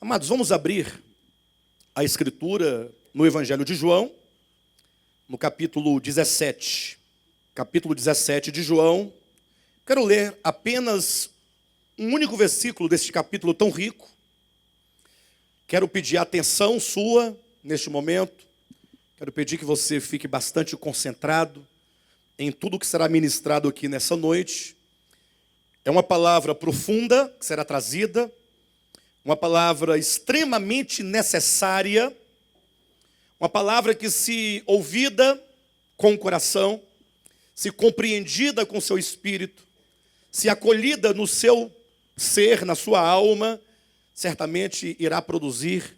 Amados, vamos abrir a Escritura no Evangelho de João, no capítulo 17. Capítulo 17 de João. Quero ler apenas um único versículo deste capítulo tão rico. Quero pedir a atenção sua neste momento. Quero pedir que você fique bastante concentrado em tudo que será ministrado aqui nessa noite. É uma palavra profunda que será trazida, uma palavra extremamente necessária, uma palavra que, se ouvida com o coração, se compreendida com o seu espírito, se acolhida no seu ser, na sua alma, certamente irá produzir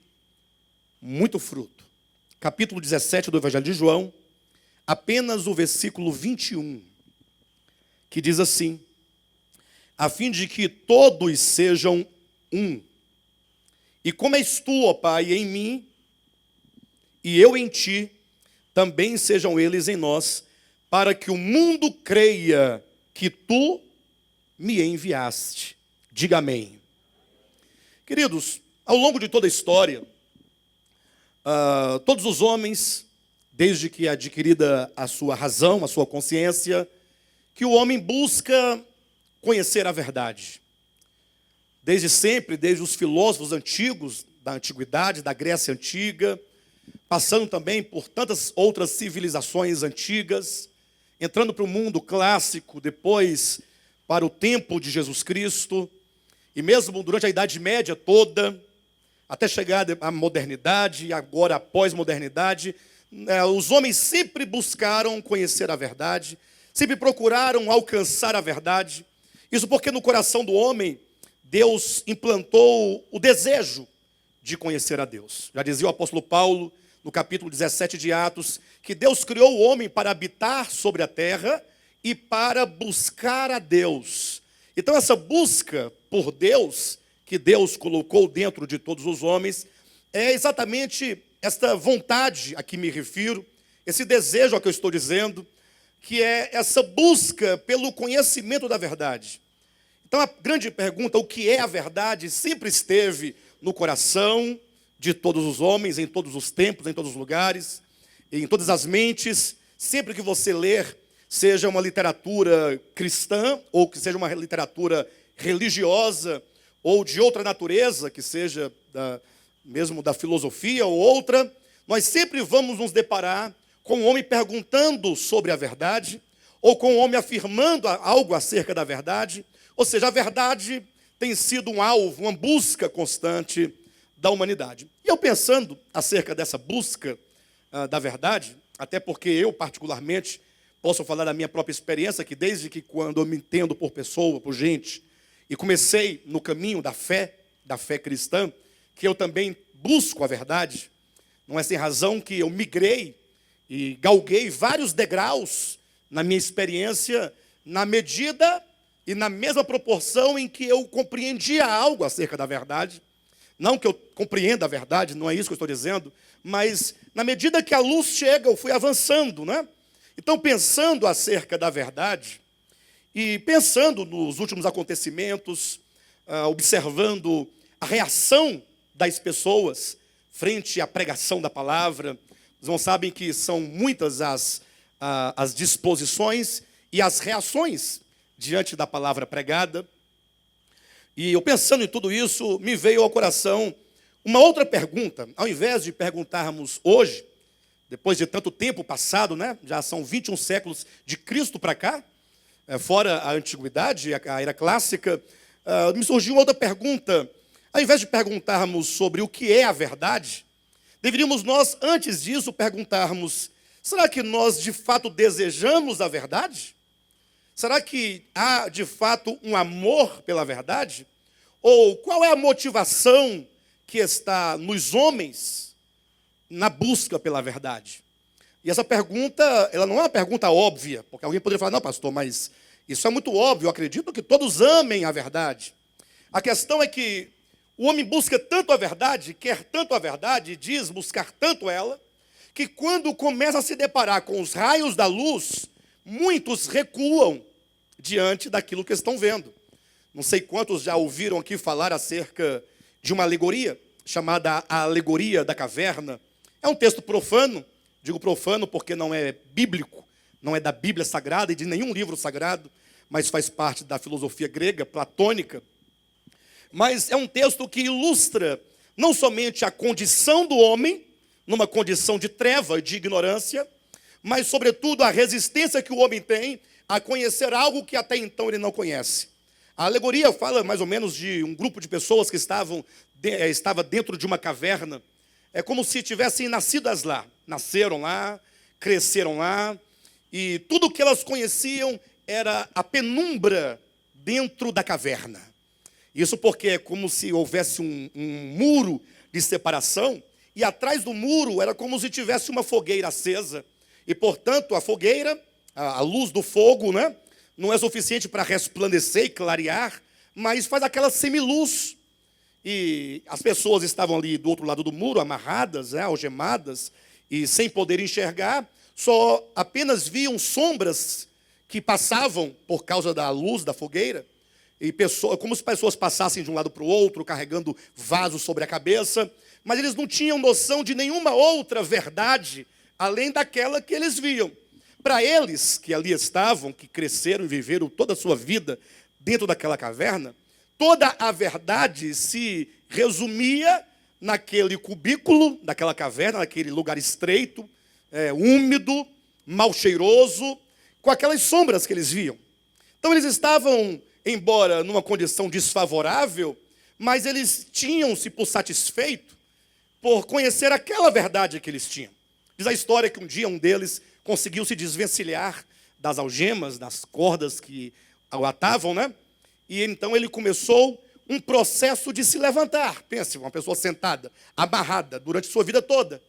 muito fruto. Capítulo 17 do Evangelho de João, apenas o versículo 21, que diz assim: a fim de que todos sejam um. E como és tu, ó Pai, em mim, e eu em ti, também sejam eles em nós, para que o mundo creia que tu me enviaste. Diga amém. Queridos, ao longo de toda a história, todos os homens, desde que adquirida a sua razão, a sua consciência, que o homem busca conhecer a verdade. Desde sempre, desde os filósofos antigos, da antiguidade, da Grécia Antiga, passando também por tantas outras civilizações antigas, entrando para o mundo clássico, depois para o tempo de Jesus Cristo, e mesmo durante a Idade Média toda, até chegar à modernidade e agora à pós-modernidade, os homens sempre buscaram conhecer a verdade, sempre procuraram alcançar a verdade. Isso porque no coração do homem, Deus implantou o desejo de conhecer a Deus. Já dizia o apóstolo Paulo, no capítulo 17 de Atos, que Deus criou o homem para habitar sobre a terra e para buscar a Deus. Então essa busca por Deus, que Deus colocou dentro de todos os homens, é exatamente esta vontade a que me refiro, esse desejo a que eu estou dizendo, que é essa busca pelo conhecimento da verdade. Então a grande pergunta, o que é a verdade, sempre esteve no coração de todos os homens, em todos os tempos, em todos os lugares, em todas as mentes. Sempre que você ler, seja uma literatura cristã, ou que seja uma literatura religiosa, ou de outra natureza, que seja mesmo da filosofia ou outra, nós sempre vamos nos deparar com um homem perguntando sobre a verdade, ou com um homem afirmando algo acerca da verdade. Ou seja, a verdade tem sido um alvo, uma busca constante da humanidade. E eu pensando acerca dessa busca da verdade, até porque eu particularmente posso falar da minha própria experiência, que desde que quando eu me entendo por pessoa, por gente, e comecei no caminho da fé cristã, que eu também busco a verdade, não é sem razão que eu migrei e galguei vários degraus na minha experiência, na medida e na mesma proporção em que eu compreendia algo acerca da verdade. Não que eu compreenda a verdade, não é isso que eu estou dizendo, mas na medida que a luz chega, eu fui avançando, né? Então, pensando acerca da verdade, e pensando nos últimos acontecimentos, observando a reação das pessoas frente à pregação da palavra, os irmãos sabem que são muitas as disposições e as reações diante da palavra pregada. E eu pensando em tudo isso, me veio ao coração uma outra pergunta. Ao invés de perguntarmos hoje, depois de tanto tempo passado, né? Já são 21 séculos de Cristo para cá, fora a antiguidade, a era clássica, me surgiu outra pergunta. Ao invés de perguntarmos sobre o que é a verdade, deveríamos nós, antes disso, perguntarmos: será que nós de fato desejamos a verdade? Será que há, de fato, um amor pela verdade? Ou qual é a motivação que está nos homens na busca pela verdade? E essa pergunta, ela não é uma pergunta óbvia, porque alguém poderia falar: não, pastor, mas isso é muito óbvio, eu acredito que todos amem a verdade. A questão é que o homem busca tanto a verdade, quer tanto a verdade, diz buscar tanto ela, que quando começa a se deparar com os raios da luz, muitos recuam diante daquilo que estão vendo. Não sei quantos já ouviram aqui falar acerca de uma alegoria. chamada A Alegoria da Caverna. É um texto profano, digo profano porque não é bíblico, não é da Bíblia Sagrada e de nenhum livro sagrado, mas faz parte da filosofia grega, platônica. Mas é um texto que ilustra não somente a condição do homem, numa condição de treva, de ignorância, mas, sobretudo, a resistência que o homem tem a conhecer algo que até então ele não conhece. A alegoria fala mais ou menos de um grupo de pessoas que estava dentro de uma caverna. É como se tivessem nascidas lá, nasceram lá, cresceram lá, e tudo o que elas conheciam era a penumbra dentro da caverna. Isso porque é como se houvesse um muro de separação, e atrás do muro era como se tivesse uma fogueira acesa. E, portanto, a fogueira, a luz do fogo, né, não é suficiente para resplandecer e clarear, mas faz aquela semiluz. E as pessoas estavam ali do outro lado do muro, amarradas, algemadas, e sem poder enxergar, só apenas viam sombras que passavam por causa da luz da fogueira, e como se pessoas passassem de um lado para o outro, carregando vasos sobre a cabeça, mas eles não tinham noção de nenhuma outra verdade, além daquela que eles viam. Para eles que ali estavam, que cresceram e viveram toda a sua vida dentro daquela caverna, toda a verdade se resumia naquele cubículo, daquela caverna, naquele lugar estreito, úmido, mal cheiroso, com aquelas sombras que eles viam. Então eles estavam, embora numa condição desfavorável, mas eles tinham-se por satisfeito por conhecer aquela verdade que eles tinham. Diz a história que um dia um deles conseguiu se desvencilhar das algemas, das cordas que o atavam, né? E então ele começou um processo de se levantar. Pense, uma pessoa sentada, amarrada, durante sua vida toda.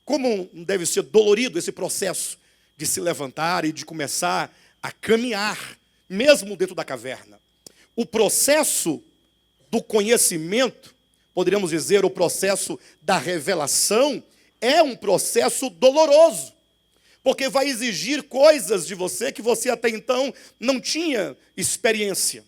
Como deve ser dolorido esse processo de se levantar e de começar a caminhar, mesmo dentro da caverna. O processo do conhecimento, poderíamos dizer, o processo da revelação, é um processo doloroso, porque vai exigir coisas de você que você até então não tinha experiência.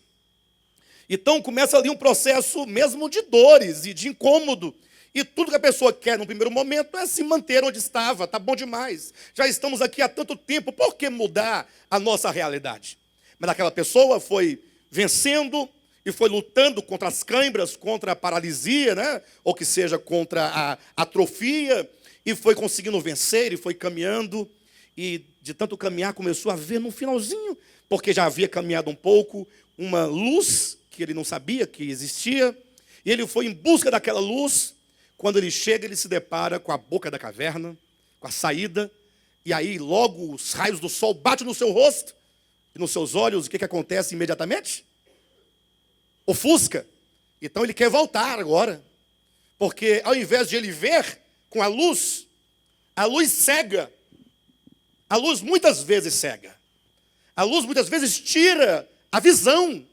Então começa ali um processo mesmo de dores e de incômodo. E tudo que a pessoa quer no primeiro momento é se manter onde estava, está bom demais. Já estamos aqui há tanto tempo, por que mudar a nossa realidade? Mas aquela pessoa foi vencendo e foi lutando contra as câimbras, contra a paralisia, né? Ou que seja, contra a atrofia, e foi conseguindo vencer, e foi caminhando, e de tanto caminhar começou a ver no finalzinho, porque já havia caminhado um pouco, uma luz que ele não sabia que existia, e ele foi em busca daquela luz. Quando ele chega, ele se depara com a boca da caverna, com a saída, e aí logo os raios do sol batem no seu rosto e nos seus olhos. O que acontece imediatamente? Ofusca. Então ele quer voltar agora, porque ao invés de ele ver com a luz cega. A luz muitas vezes cega. A luz muitas vezes tira a visão,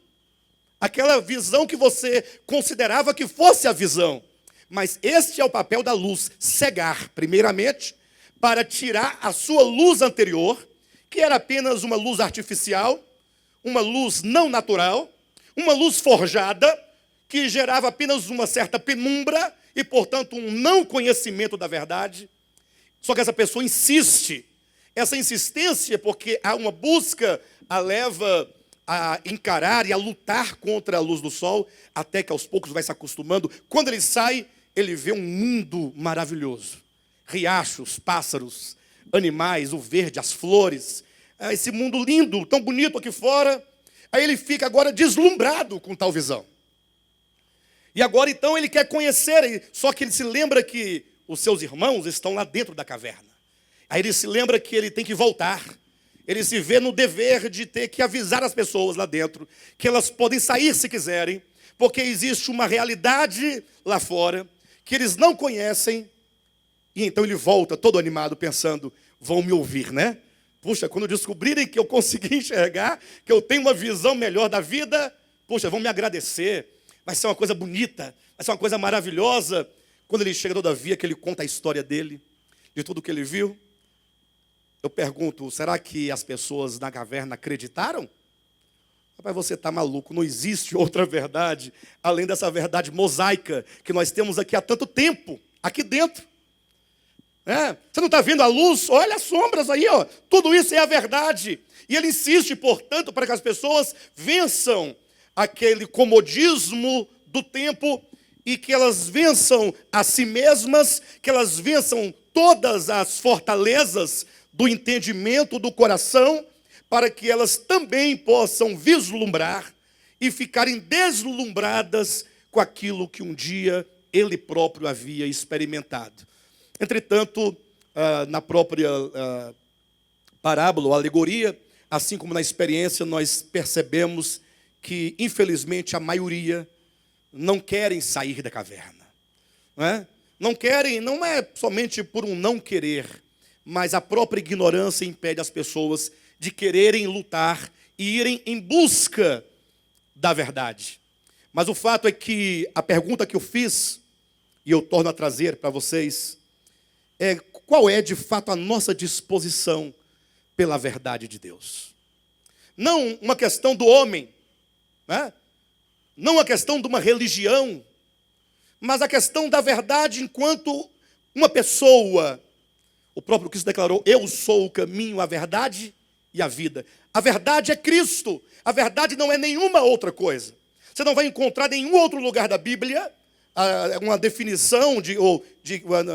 aquela visão que você considerava que fosse a visão. Mas este é o papel da luz, cegar, primeiramente, para tirar a sua luz anterior, que era apenas uma luz artificial, uma luz não natural, uma luz forjada, que gerava apenas uma certa penumbra e, portanto, um não conhecimento da verdade. Só que essa pessoa insiste. Essa insistência, porque há uma busca, a leva a encarar e a lutar contra a luz do sol, até que aos poucos vai se acostumando. Quando ele sai, ele vê um mundo maravilhoso. Riachos, pássaros, animais, o verde, as flores. Esse mundo lindo, tão bonito aqui fora. Aí ele fica agora deslumbrado com tal visão. E agora então ele quer conhecer, só que ele se lembra que os seus irmãos estão lá dentro da caverna. Aí ele se lembra que ele tem que voltar. Ele se vê no dever de ter que avisar as pessoas lá dentro que elas podem sair se quiserem, porque existe uma realidade lá fora que eles não conhecem. E então ele volta todo animado pensando, vão me ouvir, né? Puxa, quando descobrirem que eu consegui enxergar, que eu tenho uma visão melhor da vida, puxa, vão me agradecer. Vai ser uma coisa bonita, vai ser uma coisa maravilhosa. Quando ele chega, todavia, que ele conta a história dele, de tudo que ele viu, eu pergunto, será que as pessoas na caverna acreditaram? Rapaz, você está maluco, não existe outra verdade, além dessa verdade mosaica, que nós temos aqui há tanto tempo, aqui dentro. Você não está vendo a luz? Olha as sombras aí, ó. Tudo isso é a verdade. E ele insiste, portanto, para que as pessoas vençam aquele comodismo do tempo e que elas vençam a si mesmas, que elas vençam todas as fortalezas do entendimento do coração, para que elas também possam vislumbrar e ficarem deslumbradas com aquilo que um dia ele próprio havia experimentado. Entretanto, na própria parábola ou alegoria, assim como na experiência, nós percebemos que, infelizmente, a maioria não querem sair da caverna. Não querem, não é somente por um não querer, mas a própria ignorância impede as pessoas de quererem lutar e irem em busca da verdade. Mas o fato é que a pergunta que eu fiz, e eu torno a trazer para vocês, é qual é de fato a nossa disposição pela verdade de Deus. Não uma questão do homem, não a questão de uma religião, mas a questão da verdade enquanto uma pessoa. O próprio Cristo declarou: eu sou o caminho, a verdade e a vida. A verdade é Cristo. A verdade não é nenhuma outra coisa. Você não vai encontrar em nenhum outro lugar da Bíblia uma definição ou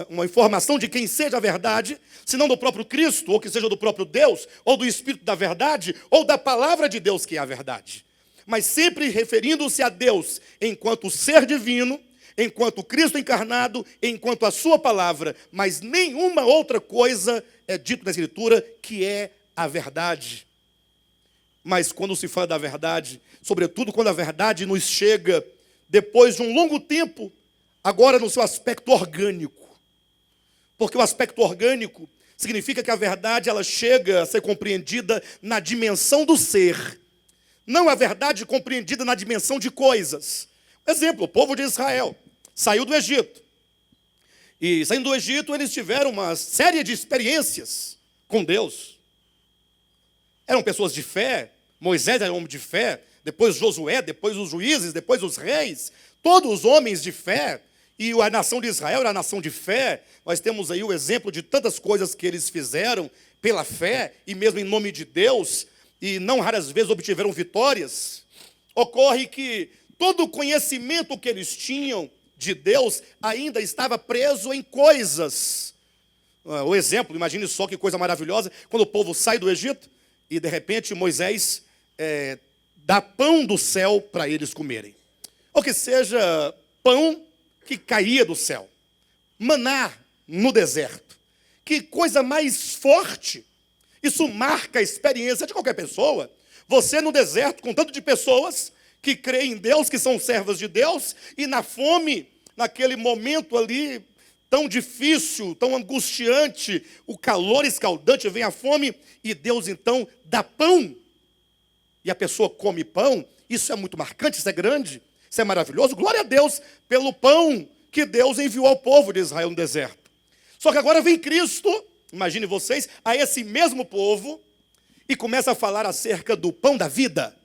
uma informação de quem seja a verdade, senão do próprio Cristo, ou que seja do próprio Deus, ou do Espírito da verdade, ou da palavra de Deus que é a verdade. Mas sempre referindo-se a Deus enquanto ser divino, enquanto Cristo encarnado, enquanto a sua palavra, mas nenhuma outra coisa é dito na Escritura que é a verdade. Mas quando se fala da verdade, sobretudo quando a verdade nos chega depois de um longo tempo, agora no seu aspecto orgânico. Porque o aspecto orgânico significa que a verdade ela chega a ser compreendida na dimensão do ser, não a verdade compreendida na dimensão de coisas. Exemplo, o povo de Israel saiu do Egito. E saindo do Egito, eles tiveram uma série de experiências com Deus. Eram pessoas de fé. Moisés era um homem de fé. Depois Josué, depois os juízes, depois os reis. Todos os homens de fé. E a nação de Israel era a nação de fé. Nós temos aí o exemplo de tantas coisas que eles fizeram pela fé e mesmo em nome de Deus. E não raras vezes obtiveram vitórias. Ocorre que todo o conhecimento que eles tinham de Deus ainda estava preso em coisas. O exemplo, imagine só que coisa maravilhosa, quando o povo sai do Egito e de repente Moisés dá pão do céu para eles comerem. Ou que seja, pão que caía do céu. Maná no deserto. Que coisa mais forte. Isso marca a experiência de qualquer pessoa. Você no deserto, com tanto de pessoas que creem em Deus, que são servas de Deus, e na fome, naquele momento ali, tão difícil, tão angustiante, o calor escaldante, vem a fome, e Deus então dá pão, e a pessoa come pão. Isso é muito marcante, isso é grande, isso é maravilhoso. Glória a Deus pelo pão que Deus enviou ao povo de Israel no deserto. Só que agora vem Cristo, imagine vocês, a esse mesmo povo, e começa a falar acerca do pão da vida.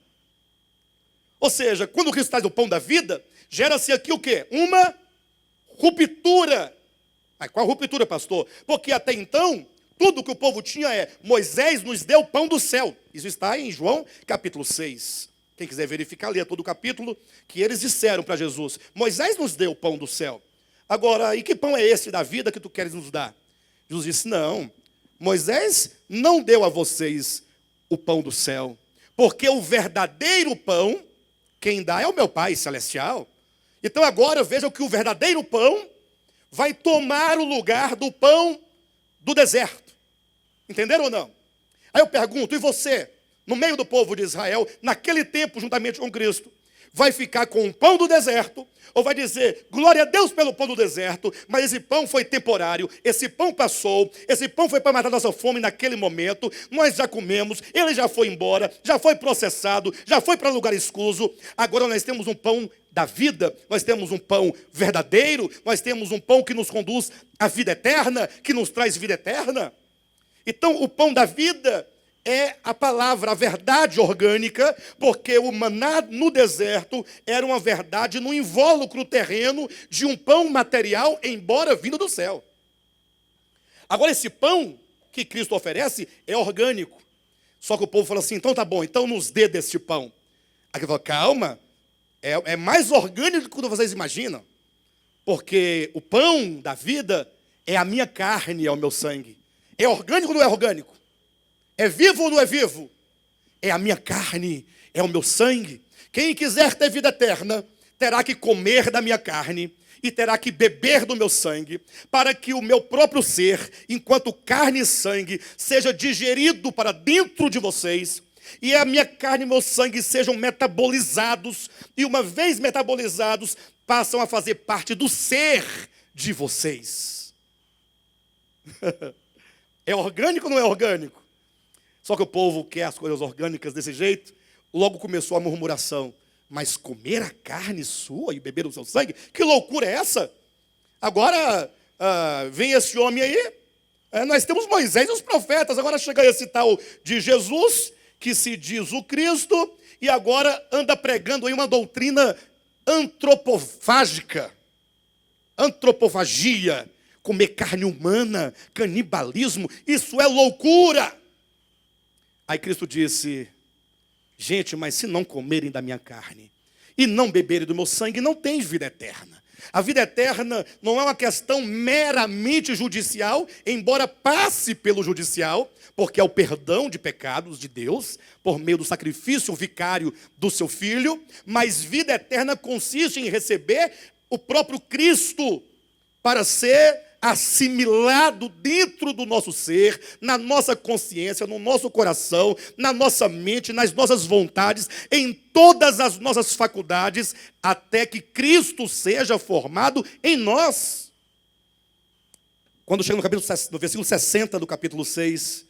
Ou seja, quando Cristo traz o pão da vida, gera-se aqui o quê? Uma ruptura. Qual ruptura, pastor? Porque até então, tudo que o povo tinha é: Moisés nos deu o pão do céu. Isso está em João capítulo 6. Quem quiser verificar, lê todo o capítulo, que eles disseram para Jesus: Moisés nos deu o pão do céu. Agora, e que pão é esse da vida que tu queres nos dar? Jesus disse: não, Moisés não deu a vocês o pão do céu, porque o verdadeiro pão, quem dá é o meu Pai celestial. Então agora vejam que o verdadeiro pão vai tomar o lugar do pão do deserto. Entenderam ou não? Aí eu pergunto, e você, no meio do povo de Israel, naquele tempo, juntamente com Cristo, vai ficar com o pão do deserto, ou vai dizer: glória a Deus pelo pão do deserto, mas esse pão foi temporário, esse pão passou, esse pão foi para matar nossa fome naquele momento, nós já comemos, ele já foi embora, já foi processado, já foi para lugar escuso, agora nós temos um pão da vida, nós temos um pão verdadeiro, nós temos um pão que nos conduz à vida eterna, que nos traz vida eterna. Então o pão da vida é a palavra, a verdade orgânica, porque o maná no deserto era uma verdade no invólucro terreno de um pão material, embora vindo do céu. Agora, esse pão que Cristo oferece é orgânico. Só que o povo falou assim, então tá bom, então nos dê deste pão. Aí ele falou, calma, é mais orgânico do que vocês imaginam. Porque o pão da vida é a minha carne, é o meu sangue. É orgânico ou não é orgânico? É vivo ou não é vivo? É a minha carne, é o meu sangue. Quem quiser ter vida eterna, terá que comer da minha carne e terá que beber do meu sangue, para que o meu próprio ser, enquanto carne e sangue, seja digerido para dentro de vocês, e a minha carne e meu sangue sejam metabolizados, e uma vez metabolizados, passam a fazer parte do ser de vocês. É orgânico ou não é orgânico? Só que o povo quer as coisas orgânicas desse jeito, logo começou a murmuração. Mas comer a carne sua e beber o seu sangue? Que loucura é essa? Agora vem esse homem aí, nós temos Moisés e os profetas, agora chega esse tal de Jesus, que se diz o Cristo, e agora anda pregando aí uma doutrina antropofágica, antropofagia, comer carne humana, canibalismo, isso é loucura. Aí Cristo disse, gente, mas se não comerem da minha carne e não beberem do meu sangue, não tem vida eterna. A vida eterna não é uma questão meramente judicial, embora passe pelo judicial, porque é o perdão de pecados de Deus, por meio do sacrifício vicário do seu Filho, mas vida eterna consiste em receber o próprio Cristo para ser assimilado dentro do nosso ser, na nossa consciência, no nosso coração, na nossa mente, nas nossas vontades, em todas as nossas faculdades, até que Cristo seja formado em nós. Quando chega no versículo 60 do capítulo 6,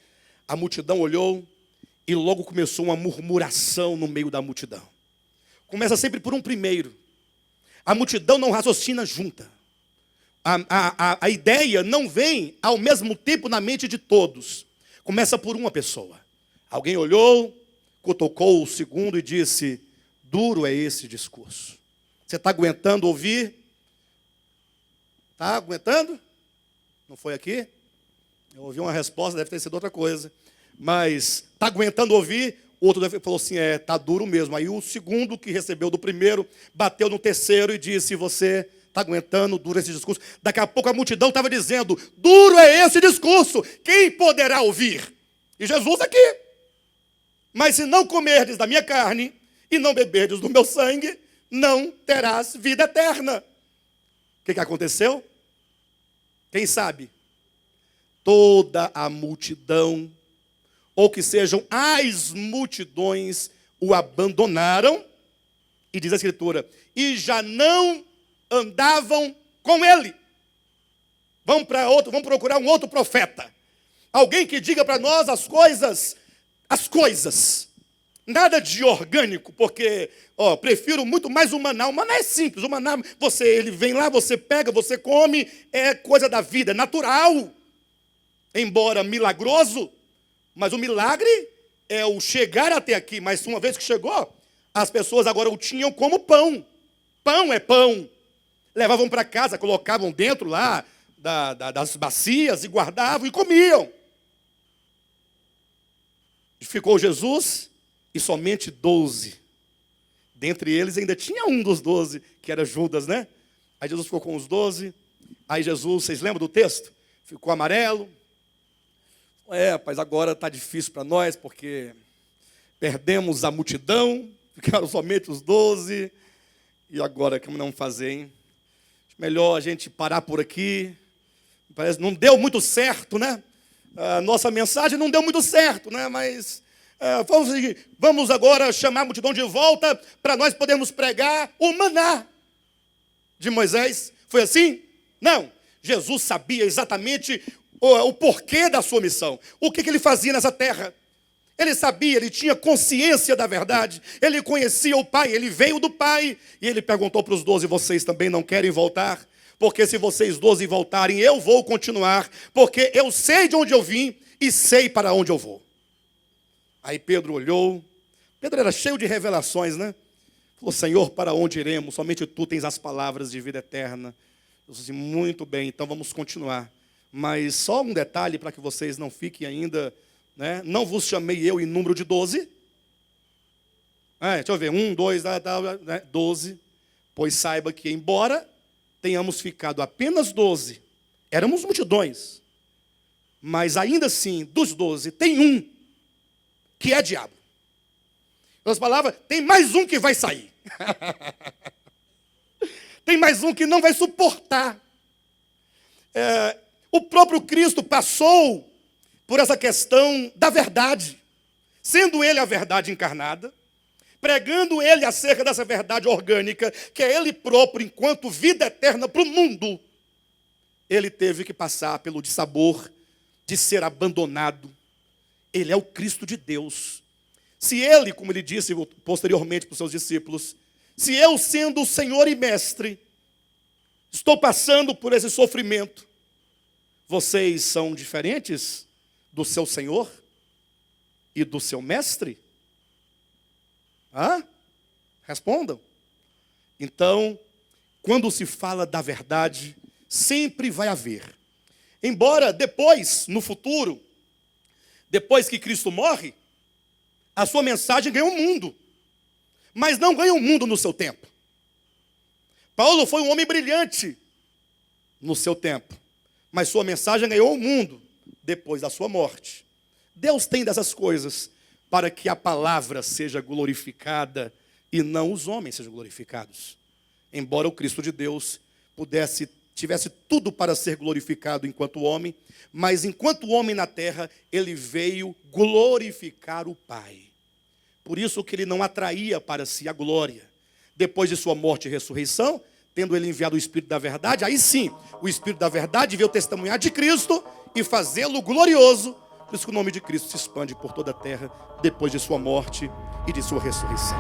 a multidão olhou e logo começou uma murmuração no meio da multidão. Começa sempre por um primeiro. A multidão não raciocina junta. A ideia não vem ao mesmo tempo na mente de todos. Começa por uma pessoa. Alguém olhou, cutucou o segundo e disse, duro é esse discurso. Você está aguentando ouvir? Está aguentando? Não foi aqui? Eu ouvi uma resposta, deve ter sido outra coisa. Mas está aguentando ouvir? O outro falou assim, está duro mesmo. Aí o segundo que recebeu do primeiro, bateu no terceiro e disse, você está aguentando duro esse discurso? Daqui a pouco a multidão estava dizendo, duro é esse discurso, quem poderá ouvir? E Jesus aqui. Mas se não comerdes da minha carne e não beberdes do meu sangue, não terás vida eterna. O que aconteceu? Quem sabe? Toda a multidão, ou que sejam as multidões, o abandonaram, e diz a Escritura, e já não andavam com ele. Vamos procurar um outro profeta. Alguém que diga para nós as coisas. Nada de orgânico, porque prefiro muito mais o maná. O maná é simples, o maná, ele vem lá, você pega, você come, é coisa da vida, é natural. Embora milagroso, mas o milagre é o chegar até aqui. Mas uma vez que chegou, as pessoas agora o tinham como pão. Pão é pão. Levavam para casa, colocavam dentro lá das bacias e guardavam e comiam. Ficou Jesus e somente 12. Dentre eles ainda tinha um dos 12, que era Judas, né? Aí Jesus ficou com os 12. Aí Jesus, vocês lembram do texto? Ficou amarelo. Rapaz, agora está difícil para nós, porque perdemos a multidão, ficaram somente os 12. E agora, o que nós vamos fazer, hein? Melhor a gente parar por aqui. Parece não deu muito certo, né? A nossa mensagem não deu muito certo, né? Mas vamos agora chamar a multidão de volta para nós podermos pregar o maná de Moisés. Foi assim? Não. Jesus sabia exatamente o porquê da sua missão. O que ele fazia nessa terra. Ele sabia, ele tinha consciência da verdade. Ele conhecia o Pai, ele veio do Pai. E ele perguntou para os 12, vocês também não querem voltar? Porque se vocês 12 voltarem, eu vou continuar. Porque eu sei de onde eu vim e sei para onde eu vou. Aí Pedro olhou. Pedro era cheio de revelações, né? Falou, Senhor, para onde iremos? Somente tu tens as palavras de vida eterna. Eu disse, muito bem, então vamos continuar. Mas só um detalhe para que vocês não fiquem ainda, né? Não vos chamei eu em número de 12? Deixa eu ver, 1, 2, 12. Pois saiba que, embora tenhamos ficado apenas 12, éramos multidões, mas ainda assim, dos 12, tem um que é diabo. Em outras palavras, tem mais um que vai sair. Tem mais um que não vai suportar. O próprio Cristo passou por essa questão da verdade, sendo ele a verdade encarnada, pregando ele acerca dessa verdade orgânica, que é ele próprio, enquanto vida eterna para o mundo. Ele teve que passar pelo dissabor de ser abandonado. Ele é o Cristo de Deus. Se ele, como ele disse posteriormente para os seus discípulos, se eu, sendo o Senhor e Mestre, estou passando por esse sofrimento, vocês são diferentes do seu Senhor e do seu Mestre? Respondam. Então, quando se fala da verdade, sempre vai haver. Embora depois, no futuro, depois que Cristo morre, a sua mensagem ganhou o mundo. Mas não ganhou o mundo no seu tempo. Paulo foi um homem brilhante no seu tempo. Mas sua mensagem ganhou o mundo depois da sua morte. Deus tem dessas coisas para que a palavra seja glorificada e não os homens sejam glorificados. Embora o Cristo de Deus tivesse tudo para ser glorificado enquanto homem, mas enquanto homem na terra, ele veio glorificar o Pai. Por isso que ele não atraía para si a glória. Depois de sua morte e ressurreição, tendo ele enviado o Espírito da verdade, aí sim, o Espírito da verdade veio testemunhar de Cristo e fazê-lo glorioso. Por isso que o nome de Cristo se expande por toda a terra, depois de sua morte e de sua ressurreição.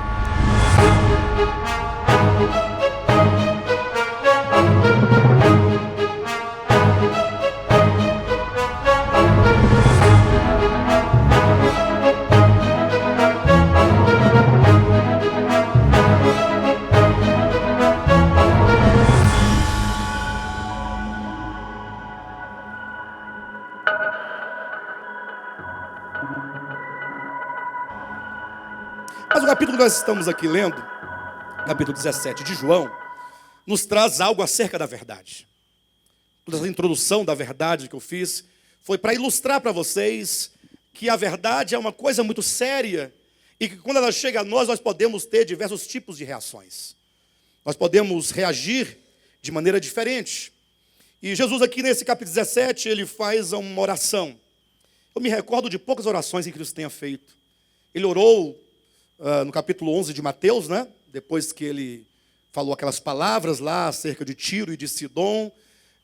Mas o capítulo que nós estamos aqui lendo, capítulo 17 de João, nos traz algo acerca da verdade. Toda essa introdução da verdade que eu fiz foi para ilustrar para vocês que a verdade é uma coisa muito séria e que quando ela chega a nós podemos ter diversos tipos de reações. Nós podemos reagir de maneira diferente. E Jesus aqui nesse capítulo 17, ele faz uma oração. Eu me recordo de poucas orações que Cristo tenha feito. Ele orou no capítulo 11 de Mateus, né? Depois que ele falou aquelas palavras lá acerca de Tiro e de Sidom.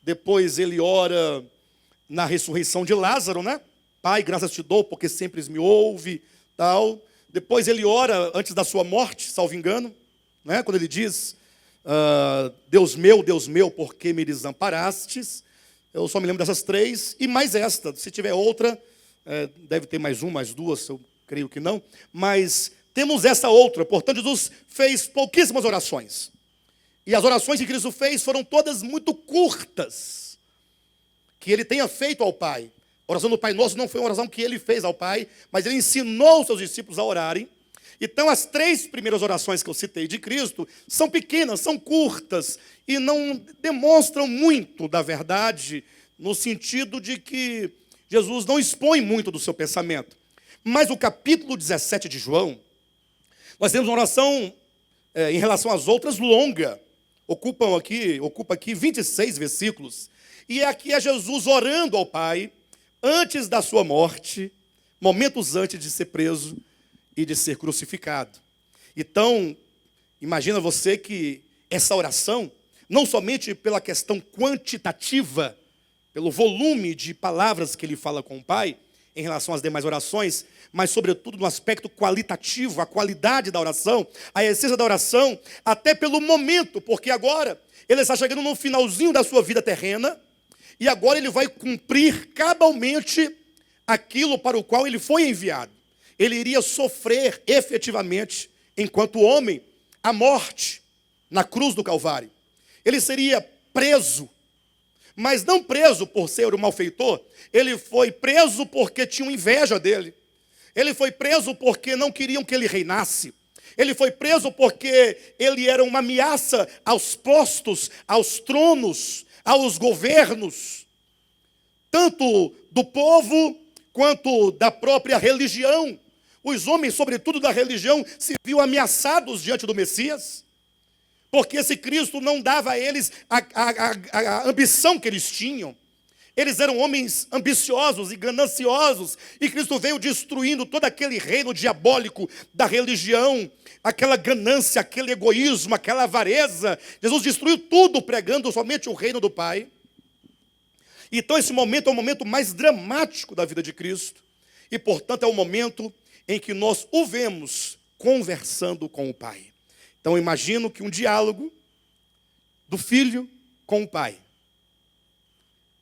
Depois ele ora na ressurreição de Lázaro, né? Pai, graças te dou porque sempre me ouve, tal. Depois ele ora antes da sua morte, salvo engano, né? Quando ele diz, Deus meu, por que me desamparastes? Eu só me lembro dessas três. E mais esta, se tiver outra, deve ter mais uma, mais duas, eu creio que não. Mas temos essa outra. Portanto, Jesus fez pouquíssimas orações. E as orações que Cristo fez foram todas muito curtas. Que ele tenha feito ao Pai. A oração do Pai Nosso não foi uma oração que ele fez ao Pai, mas ele ensinou os seus discípulos a orarem. Então, as três primeiras orações que eu citei de Cristo são pequenas, são curtas e não demonstram muito da verdade, no sentido de que Jesus não expõe muito do seu pensamento. Mas o capítulo 17 de João, nós temos uma oração em relação às outras longa. Ocupa aqui 26 versículos. E aqui é Jesus orando ao Pai antes da sua morte, momentos antes de ser preso e de ser crucificado. Então, imagina você que essa oração, não somente pela questão quantitativa, pelo volume de palavras que ele fala com o Pai, em relação às demais orações, mas sobretudo no aspecto qualitativo, a qualidade da oração, a essência da oração, até pelo momento, porque agora ele está chegando no finalzinho da sua vida terrena, e agora ele vai cumprir cabalmente aquilo para o qual ele foi enviado. ele iria sofrer efetivamente, enquanto homem, a morte na cruz do Calvário. Ele seria preso, mas não preso por ser um malfeitor, ele foi preso porque tinham inveja dele. Ele foi preso porque não queriam que ele reinasse. Ele foi preso porque ele era uma ameaça aos postos, aos tronos, aos governos, tanto do povo quanto da própria religião. Os homens, sobretudo da religião, se viam ameaçados diante do Messias, porque esse Cristo não dava a eles a ambição que eles tinham. Eles eram homens ambiciosos e gananciosos, e Cristo veio destruindo todo aquele reino diabólico da religião, aquela ganância, aquele egoísmo, aquela avareza. Jesus destruiu tudo, pregando somente o reino do Pai. Então esse momento é o momento mais dramático da vida de Cristo, e portanto é o momento em que nós o vemos conversando com o Pai. Então eu imagino que um diálogo do Filho com o Pai,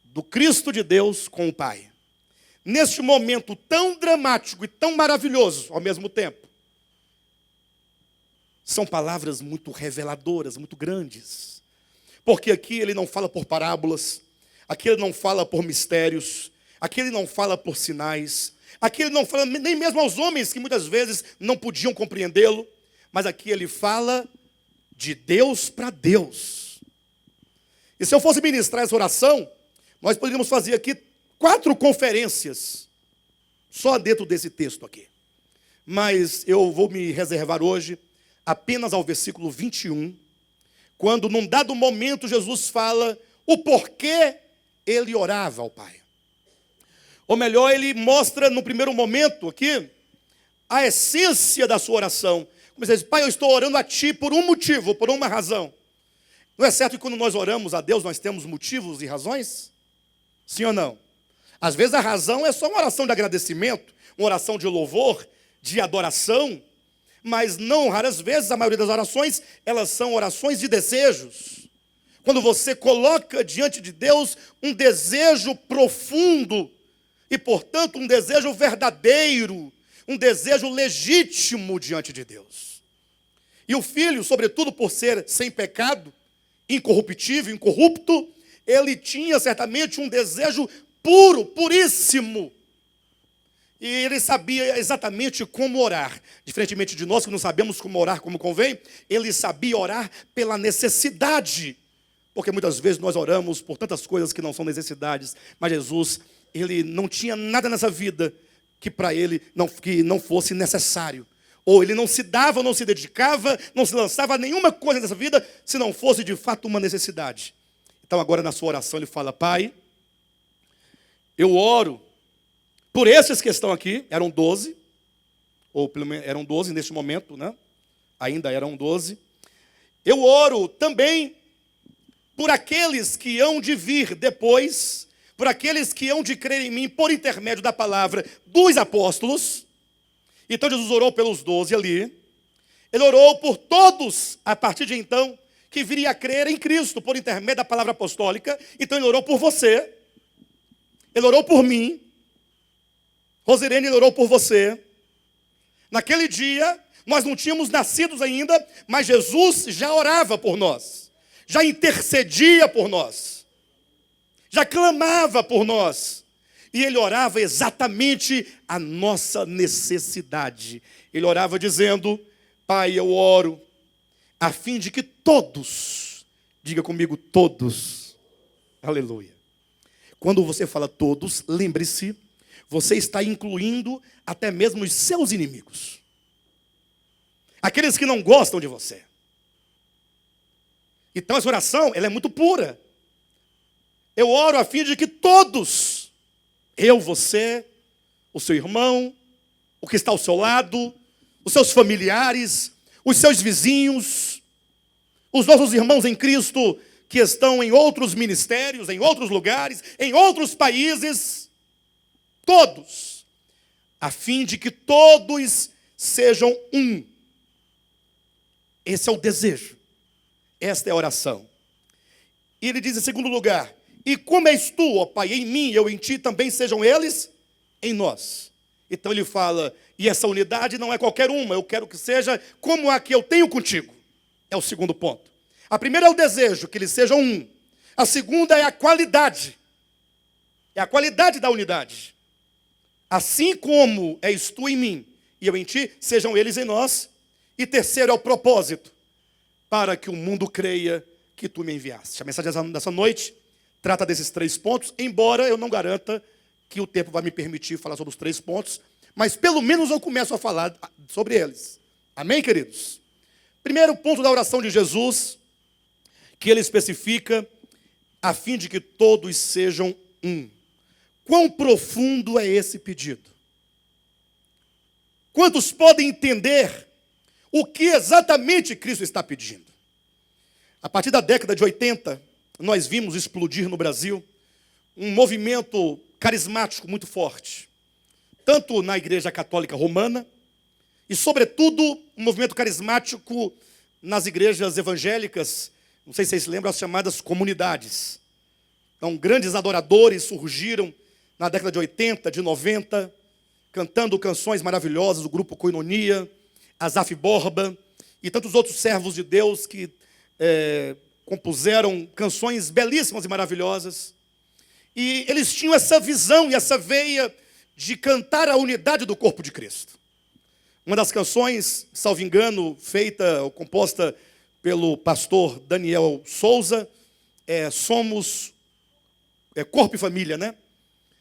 do Cristo de Deus com o Pai, neste momento tão dramático e tão maravilhoso ao mesmo tempo, são palavras muito reveladoras, muito grandes, porque aqui ele não fala por parábolas, aqui ele não fala por mistérios, aqui ele não fala por sinais, aqui ele não fala nem mesmo aos homens que muitas vezes não podiam compreendê-lo, mas aqui ele fala de Deus para Deus. E se eu fosse ministrar essa oração, nós poderíamos fazer aqui 4 conferências, só dentro desse texto aqui. Mas eu vou me reservar hoje apenas ao versículo 21, quando num dado momento Jesus fala o porquê ele orava ao Pai. Ou melhor, ele mostra no primeiro momento aqui a essência da sua oração. Como ele diz, Pai, eu estou orando a Ti por um motivo, por uma razão. Não é certo que quando nós oramos a Deus, nós temos motivos e razões? Sim ou não? Às vezes a razão é só uma oração de agradecimento, uma oração de louvor, de adoração, mas não raras vezes, a maioria das orações, elas são orações de desejos. Quando você coloca diante de Deus um desejo profundo e, portanto, um desejo verdadeiro, um desejo legítimo diante de Deus. E o Filho, sobretudo por ser sem pecado, incorruptível, incorrupto, ele tinha certamente um desejo puro, puríssimo. E ele sabia exatamente como orar. Diferentemente de nós que não sabemos como orar como convém, ele sabia orar pela necessidade. Porque muitas vezes nós oramos por tantas coisas que não são necessidades. Mas Jesus, ele não tinha nada nessa vida que para ele que não fosse necessário. Ou ele não se dava, não se dedicava, não se lançava a nenhuma coisa nessa vida, se não fosse de fato uma necessidade. Então agora na sua oração ele fala, Pai, eu oro por esses que estão aqui, eram 12, ou pelo menos eram 12 neste momento, né? Ainda eram 12. Eu oro também por aqueles que hão de vir depois, por aqueles que hão de crer em mim por intermédio da palavra dos apóstolos. Então Jesus orou pelos 12 ali. Ele orou por todos, a partir de então, que viria a crer em Cristo por intermédio da palavra apostólica. Então ele orou por você. Ele orou por mim. Rosirene, ele orou por você. Naquele dia, nós não tínhamos nascido ainda, mas Jesus já orava por nós. Já intercedia por nós. Já clamava por nós. E ele orava exatamente a nossa necessidade. Ele orava dizendo, Pai, eu oro a fim de que todos, diga comigo, todos, aleluia. Quando você fala todos, lembre-se, você está incluindo até mesmo os seus inimigos. Aqueles que não gostam de você. Então essa oração, ela é muito pura. Eu oro a fim de que todos, eu, você, o seu irmão, o que está ao seu lado, os seus familiares, os seus vizinhos, os nossos irmãos em Cristo que estão em outros ministérios, em outros lugares, em outros países, todos, a fim de que todos sejam um. Esse é o desejo, esta é a oração. E ele diz em segundo lugar, e como és tu, ó Pai, em mim, eu em ti, também sejam eles em nós. Então ele fala, e essa unidade não é qualquer uma, eu quero que seja como a que eu tenho contigo. É o segundo ponto. A primeira é o desejo, que eles sejam um. A segunda é a qualidade. É a qualidade da unidade. Assim como és tu em mim e eu em ti, sejam eles em nós. E terceiro é o propósito, para que o mundo creia que tu me enviaste. A mensagem dessa noite trata desses 3 pontos, embora eu não garanta que o tempo vai me permitir falar sobre os 3 pontos, mas pelo menos eu começo a falar sobre eles. Amém, queridos? Primeiro ponto da oração de Jesus, que ele especifica, a fim de que todos sejam um. Quão profundo é esse pedido? Quantos podem entender o que exatamente Cristo está pedindo? A partir da década de 80, nós vimos explodir no Brasil um movimento carismático muito forte, tanto na Igreja Católica Romana e, sobretudo, um movimento carismático nas igrejas evangélicas, não sei se vocês se lembram, as chamadas comunidades. Então, grandes adoradores surgiram na década de 80, de 90, cantando canções maravilhosas, o grupo Koinonia, Asaf Borba e tantos outros servos de Deus que compuseram canções belíssimas e maravilhosas. E eles tinham essa visão e essa veia de cantar a unidade do corpo de Cristo. Uma das canções, salvo engano, feita ou composta pelo pastor Daniel Souza, Somos Corpo e Família, né?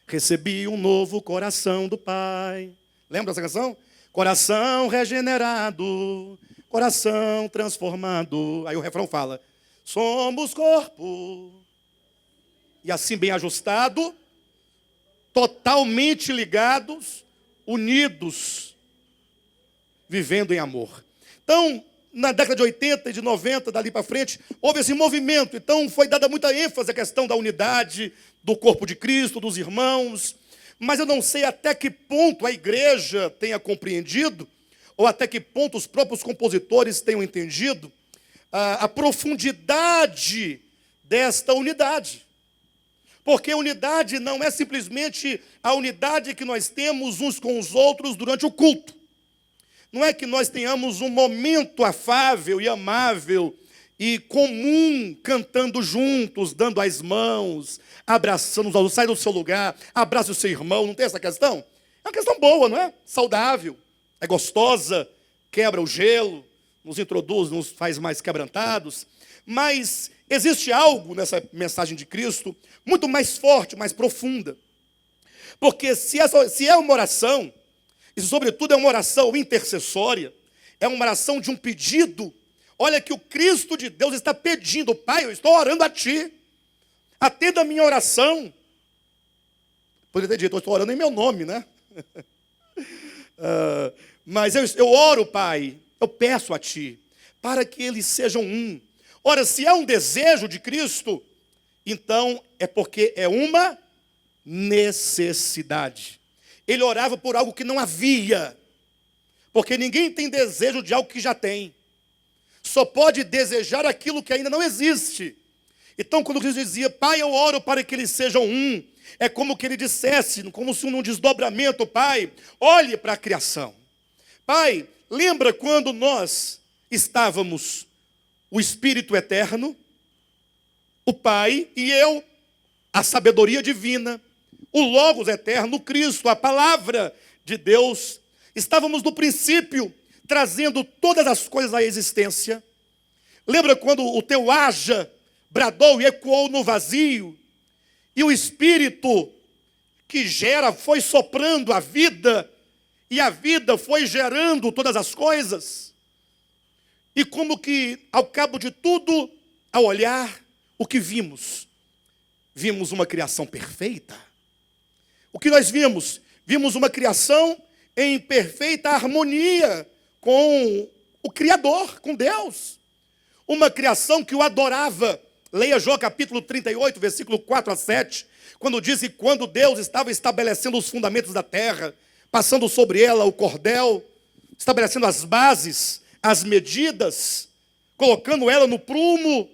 Recebi um novo coração do Pai. Lembra dessa canção? Coração regenerado, coração transformado. Aí o refrão fala, somos corpo. E assim bem ajustado, totalmente ligados, unidos, vivendo em amor. Então, na década de 80 e de 90, dali para frente, houve esse movimento. Então, foi dada muita ênfase à questão da unidade, do corpo de Cristo, dos irmãos. Mas eu não sei até que ponto a igreja tenha compreendido, ou até que ponto os próprios compositores tenham entendido, a profundidade desta unidade. Porque unidade não é simplesmente a unidade que nós temos uns com os outros durante o culto. Não é que nós tenhamos um momento afável e amável e comum, cantando juntos, dando as mãos, abraçando os outros, sai do seu lugar, abraça o seu irmão, não tem essa questão? É uma questão boa, não é? Saudável, é gostosa, quebra o gelo, nos introduz, nos faz mais quebrantados, mas existe algo nessa mensagem de Cristo muito mais forte, mais profunda. Porque se é uma oração, e sobretudo é uma oração intercessória, é uma oração de um pedido, olha que o Cristo de Deus está pedindo, Pai, eu estou orando a Ti, atenda a minha oração. Poderia ter dito, eu estou orando em meu nome, né? Mas eu oro, Pai, eu peço a Ti, para que eles sejam um. Ora, se é um desejo de Cristo, então é porque é uma necessidade. Ele orava por algo que não havia, porque ninguém tem desejo de algo que já tem. Só pode desejar aquilo que ainda não existe. Então, quando Cristo dizia, Pai, eu oro para que eles sejam um, é como que ele dissesse, como se num desdobramento, Pai, olhe para a criação. Pai, lembra quando nós estávamos, o Espírito Eterno, o Pai e eu, a sabedoria divina, o Logos Eterno, o Cristo, a Palavra de Deus, estávamos no princípio, trazendo todas as coisas à existência. Lembra quando o teu haja bradou e ecoou no vazio, e o Espírito que gera foi soprando a vida, e a vida foi gerando todas as coisas? E como que, ao cabo de tudo, ao olhar, o que vimos? Vimos uma criação perfeita. O que nós vimos? Vimos uma criação em perfeita harmonia com o Criador, com Deus. Uma criação que o adorava. Leia Jó capítulo 38, versículo 4 a 7, quando diz que quando Deus estava estabelecendo os fundamentos da terra, passando sobre ela o cordel, estabelecendo as bases, as medidas, colocando ela no prumo,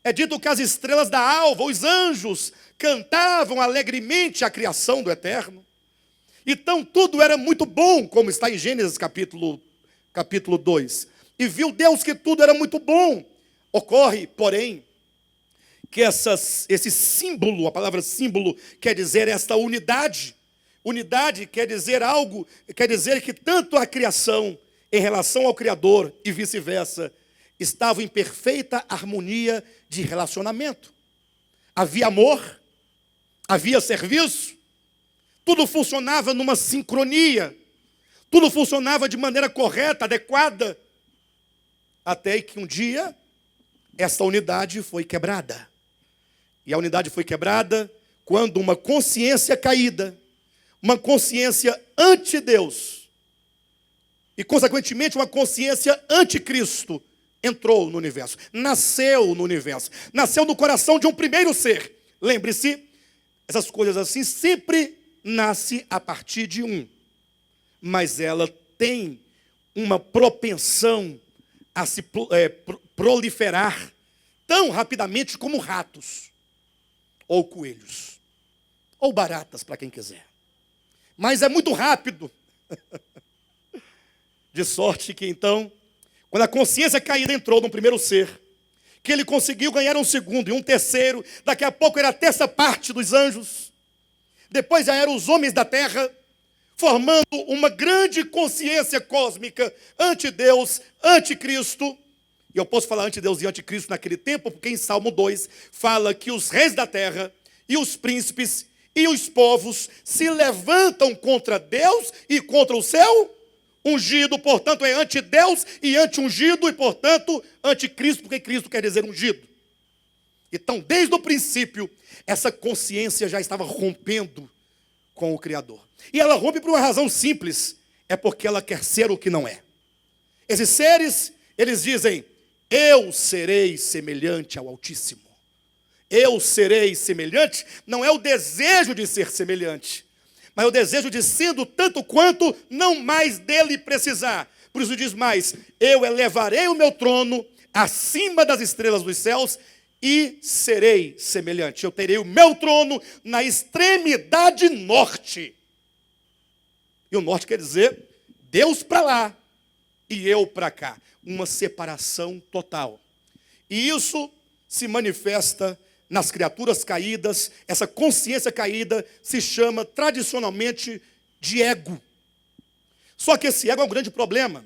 é dito que as estrelas da alva, os anjos, cantavam alegremente a criação do Eterno. Então tudo era muito bom, como está em Gênesis capítulo 2. E viu Deus que tudo era muito bom. Ocorre, porém, que esse símbolo, a palavra símbolo, quer dizer esta unidade. Unidade quer dizer algo, quer dizer que tanto a criação em relação ao Criador e vice-versa estavam em perfeita harmonia de relacionamento. Havia amor, havia serviço, tudo funcionava numa sincronia, tudo funcionava de maneira correta, adequada, até que um dia essa unidade foi quebrada. E a unidade foi quebrada quando uma consciência caída, uma consciência anti-Deus e, consequentemente, uma consciência anticristo entrou no universo, nasceu no universo, nasceu no coração de um primeiro ser. Lembre-se, essas coisas assim sempre nascem a partir de um, mas ela tem uma propensão a se proliferar tão rapidamente como ratos, ou coelhos, ou baratas, para quem quiser. Mas é muito rápido. De sorte que então, quando a consciência caída entrou no primeiro ser, que ele conseguiu ganhar um segundo e um terceiro, daqui a pouco era a terça parte dos anjos, depois já eram os homens da terra, formando uma grande consciência cósmica anti-Deus, anticristo. E eu posso falar anti-Deus e anticristo naquele tempo, porque em Salmo 2 fala que os reis da terra e os príncipes e os povos se levantam contra Deus e contra o seu ungido, portanto é anti-Deus e anti-ungido e, portanto, anticristo, porque Cristo quer dizer ungido. Então, desde o princípio, essa consciência já estava rompendo com o Criador. E ela rompe por uma razão simples, é porque ela quer ser o que não é. Esses seres, eles dizem, eu serei semelhante ao Altíssimo. Eu serei semelhante, não é o desejo de ser semelhante, mas é o desejo de sendo tanto quanto não mais dele precisar. Por isso diz mais, eu elevarei o meu trono acima das estrelas dos céus e serei semelhante. Eu terei o meu trono na extremidade norte. E o norte quer dizer Deus para lá e eu para cá. Uma separação total. E isso se manifesta nas criaturas caídas. Essa consciência caída se chama tradicionalmente de ego. Só que esse ego é um grande problema,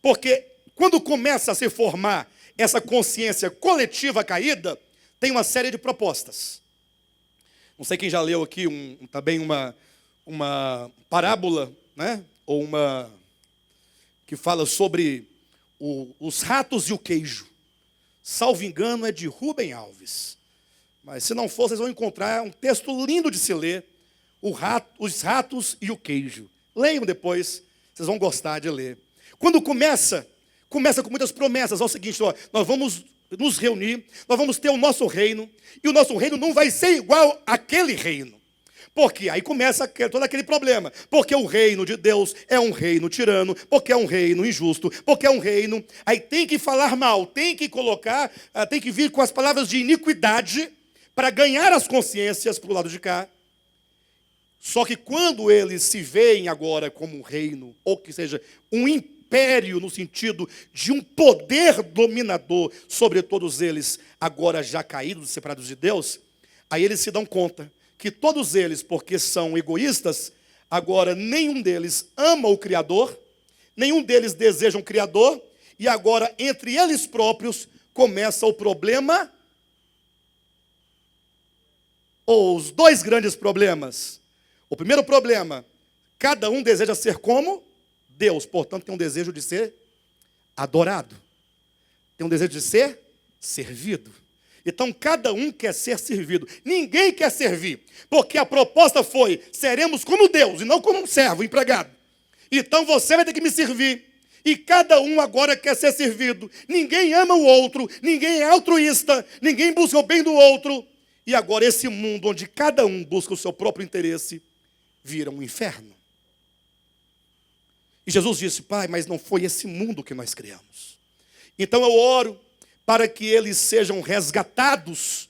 porque quando começa a se formar essa consciência coletiva caída, tem uma série de propostas. Não sei quem já leu aqui também uma parábola, né? Ou uma que fala sobre os ratos e o queijo. Salvo engano, é de Rubem Alves. Mas se não for, vocês vão encontrar um texto lindo de se ler, os ratos e o queijo. Leiam depois, vocês vão gostar de ler. Quando começa com muitas promessas. É o seguinte, ó, nós vamos nos reunir, nós vamos ter o nosso reino, e o nosso reino não vai ser igual àquele reino. Porque aí começa todo aquele problema. Porque o reino de Deus é um reino tirano, porque é um reino injusto, porque é um reino... Aí tem que falar mal, tem que colocar, tem que vir com as palavras de iniquidade para ganhar as consciências para o lado de cá. Só que quando eles se veem agora como um reino, ou que seja, um império no sentido de um poder dominador sobre todos eles, agora já caídos, separados de Deus, aí eles se dão conta que todos eles, porque são egoístas, agora nenhum deles ama o Criador, nenhum deles deseja um Criador, e agora entre eles próprios começa o problema, ou os dois grandes problemas. O primeiro problema, cada um deseja ser como Deus, portanto tem um desejo de ser adorado, tem um desejo de ser servido. Então, cada um quer ser servido. Ninguém quer servir, porque a proposta foi, seremos como Deus, e não como um servo, empregado. Então, você vai ter que me servir. E cada um agora quer ser servido. Ninguém ama o outro, ninguém é altruísta, ninguém busca o bem do outro. E agora, esse mundo onde cada um busca o seu próprio interesse, vira um inferno. E Jesus disse, Pai, mas não foi esse mundo que nós criamos. Então, eu oro para que eles sejam resgatados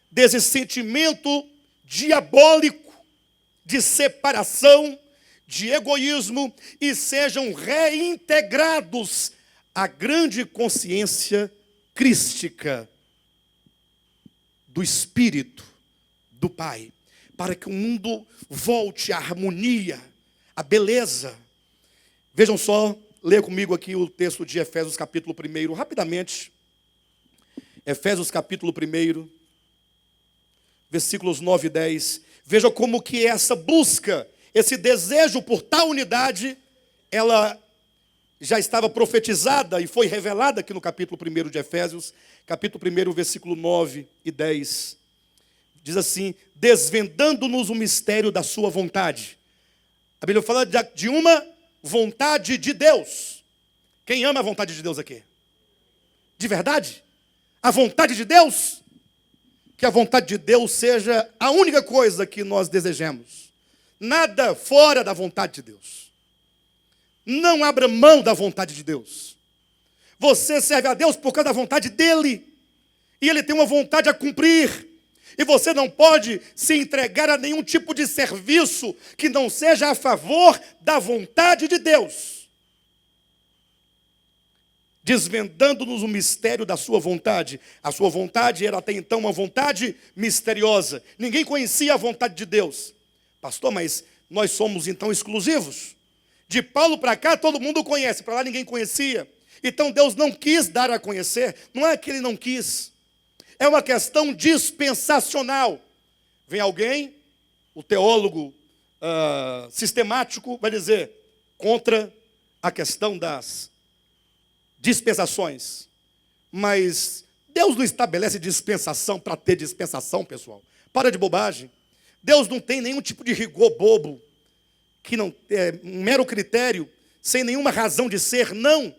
desse sentimento diabólico de separação, de egoísmo e sejam reintegrados à grande consciência crística do Espírito do Pai, para que o mundo volte à harmonia, à beleza. Vejam só, leia comigo aqui o texto de Efésios capítulo 1, rapidamente. Efésios capítulo 1, versículos 9 e 10. Veja como que essa busca, esse desejo por tal unidade, ela já estava profetizada e foi revelada aqui no capítulo 1 de Efésios, capítulo 1, versículo 9 e 10. Diz assim: desvendando-nos o mistério da sua vontade. A Bíblia fala de uma vontade de Deus. Quem ama a vontade de Deus aqui? De verdade? A vontade de Deus? Que a vontade de Deus seja a única coisa que nós desejamos. Nada fora da vontade de Deus. Não abra mão da vontade de Deus. Você serve a Deus por causa da vontade dEle. E Ele tem uma vontade a cumprir. E você não pode se entregar a nenhum tipo de serviço que não seja a favor da vontade de Deus. Desvendando-nos o mistério da sua vontade. A sua vontade era até então uma vontade misteriosa. Ninguém conhecia a vontade de Deus. Pastor, mas nós somos então exclusivos? De Paulo para cá todo mundo conhece, para lá ninguém conhecia. Então Deus não quis dar a conhecer. Não é que Ele não quis. É uma questão dispensacional. Vem alguém, o teólogo sistemático, vai dizer contra a questão das dispensações. Mas Deus não estabelece dispensação para ter dispensação, pessoal. Para de bobagem. Deus não tem nenhum tipo de rigor bobo, que não é um mero critério, sem nenhuma razão de ser. Não.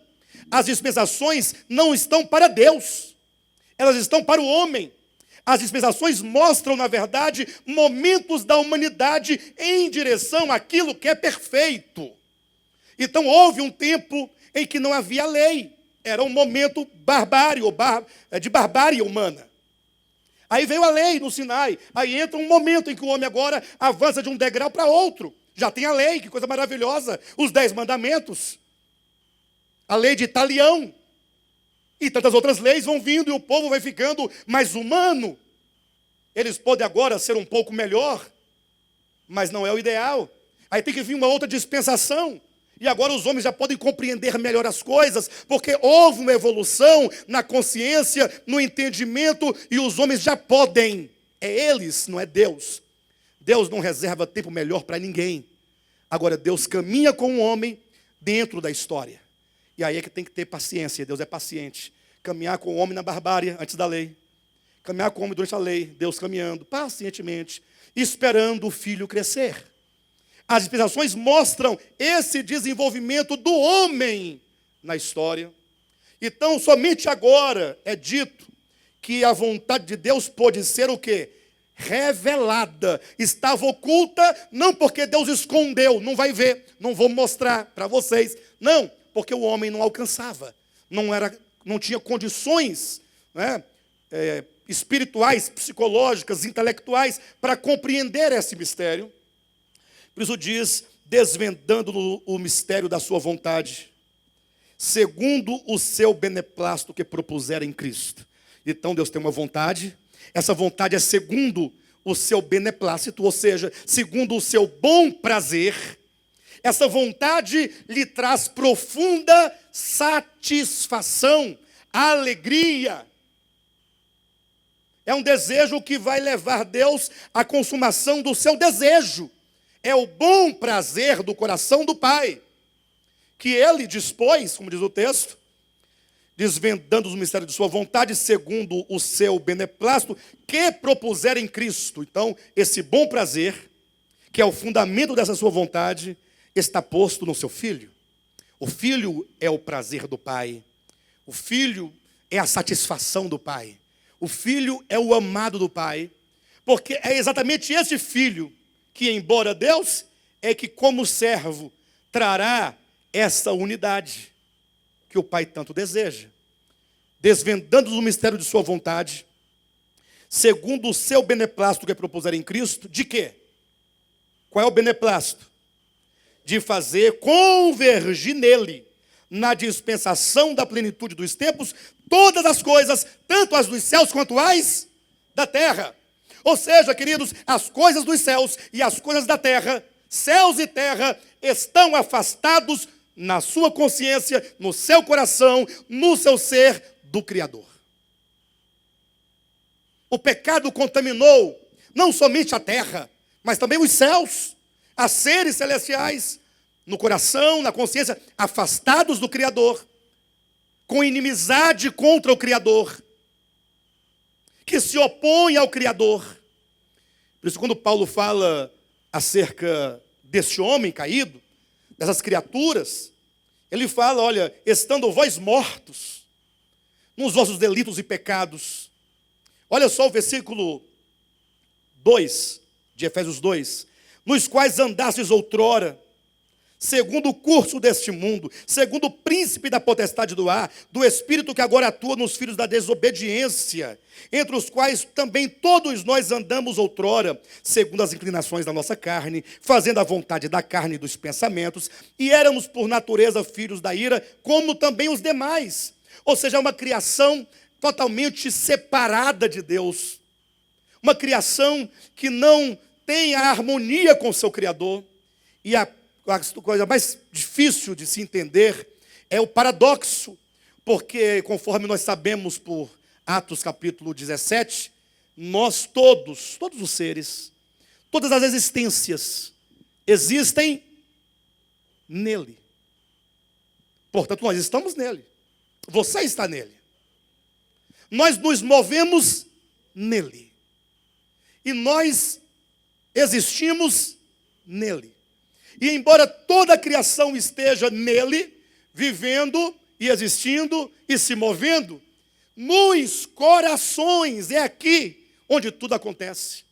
As dispensações não estão para Deus. Elas estão para o homem. As dispensações mostram, na verdade, momentos da humanidade em direção àquilo que é perfeito. Então, houve um tempo em que não havia lei. Era um momento de barbárie humana. Aí veio a lei no Sinai. Aí entra um momento em que o homem agora avança de um degrau para outro. Já tem a lei, que coisa maravilhosa. Os 10 mandamentos. A lei de Italião. E tantas outras leis vão vindo e o povo vai ficando mais humano. Eles podem agora ser um pouco melhor, mas não é o ideal. Aí tem que vir uma outra dispensação. E agora os homens já podem compreender melhor as coisas, porque houve uma evolução na consciência, no entendimento, e os homens já podem. É eles, não é Deus. Deus não reserva tempo melhor para ninguém. Agora Deus caminha com o homem dentro da história. E aí é que tem que ter paciência. Deus é paciente. Caminhar com o homem na barbárie antes da lei. Caminhar com o homem durante a lei. Deus caminhando pacientemente, esperando o filho crescer. As dispensações mostram esse desenvolvimento do homem na história. Então, somente agora é dito que a vontade de Deus pode ser o quê? Revelada. Estava oculta, não porque Deus escondeu, não vai ver, não vou mostrar para vocês. Não, porque o homem não alcançava, não tinha condições, né, espirituais, psicológicas, intelectuais, para compreender esse mistério. Por isso diz, desvendando o mistério da sua vontade, segundo o seu beneplácito que propuser em Cristo. Então Deus tem uma vontade, essa vontade é segundo o seu beneplácito, ou seja, segundo o seu bom prazer. Essa vontade lhe traz profunda satisfação, alegria. É um desejo que vai levar Deus à consumação do seu desejo. É o bom prazer do coração do Pai, que Ele dispôs, como diz o texto, desvendando os mistérios de sua vontade, segundo o seu beneplácito, que propuser em Cristo. Então, esse bom prazer, que é o fundamento dessa sua vontade, está posto no seu Filho. O Filho é o prazer do Pai. O Filho é a satisfação do Pai. O Filho é o amado do Pai. Porque é exatamente esse Filho que, embora Deus, é que como servo trará essa unidade que o Pai tanto deseja. Desvendando o mistério de sua vontade, segundo o seu beneplácito que propuser em Cristo, de quê? Qual é o beneplácito? de fazer convergir nele, na dispensação da plenitude dos tempos, todas as coisas, tanto as dos céus quanto as da terra. Ou seja, queridos, as coisas dos céus e as coisas da terra, céus e terra, estão afastados na sua consciência, no seu coração, no seu ser do Criador. O pecado contaminou não somente a terra, mas também os céus, as seres celestiais, no coração, na consciência, afastados do Criador, com inimizade contra o Criador, que se opõe ao Criador. Por isso, quando Paulo fala acerca deste homem caído, dessas criaturas, ele fala, olha, estando vós mortos nos vossos delitos e pecados. Olha só o versículo 2 de Efésios 2, nos quais andastes outrora, segundo o curso deste mundo, segundo o príncipe da potestade do ar, do espírito que agora atua nos filhos da desobediência, entre os quais também todos nós andamos outrora, segundo as inclinações da nossa carne, fazendo a vontade da carne e dos pensamentos, e éramos por natureza filhos da ira, como também os demais. Ou seja, uma criação totalmente separada de Deus, uma criação que não tem a harmonia com o seu Criador. E a coisa mais difícil de se entender é o paradoxo, porque conforme nós sabemos por Atos capítulo 17, nós todos os seres, todas as existências existem nele. Portanto, nós estamos nele. Você está nele. Nós nos movemos nele. E nós existimos nele. E embora toda a criação esteja nele, vivendo e existindo e se movendo, nos corações, é aqui onde tudo acontece.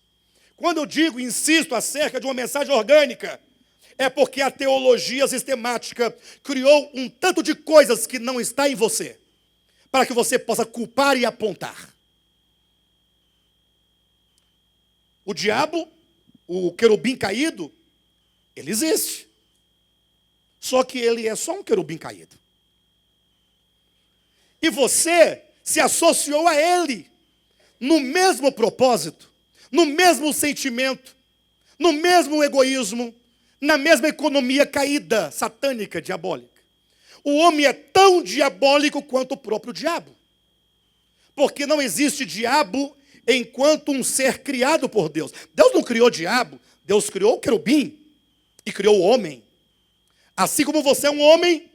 Quando eu digo, insisto, acerca de uma mensagem orgânica, é porque a teologia sistemática criou um tanto de coisas que não está em você, para que você possa culpar e apontar. O diabo, o querubim caído, ele existe. Só que ele é só um querubim caído. E você se associou a ele, no mesmo propósito, no mesmo sentimento, no mesmo egoísmo, na mesma economia caída, satânica, diabólica. O homem é tão diabólico quanto o próprio diabo. Porque não existe diabo enquanto um ser criado por Deus. Deus não criou diabo, Deus criou o querubim e criou o homem. Assim como você é um homem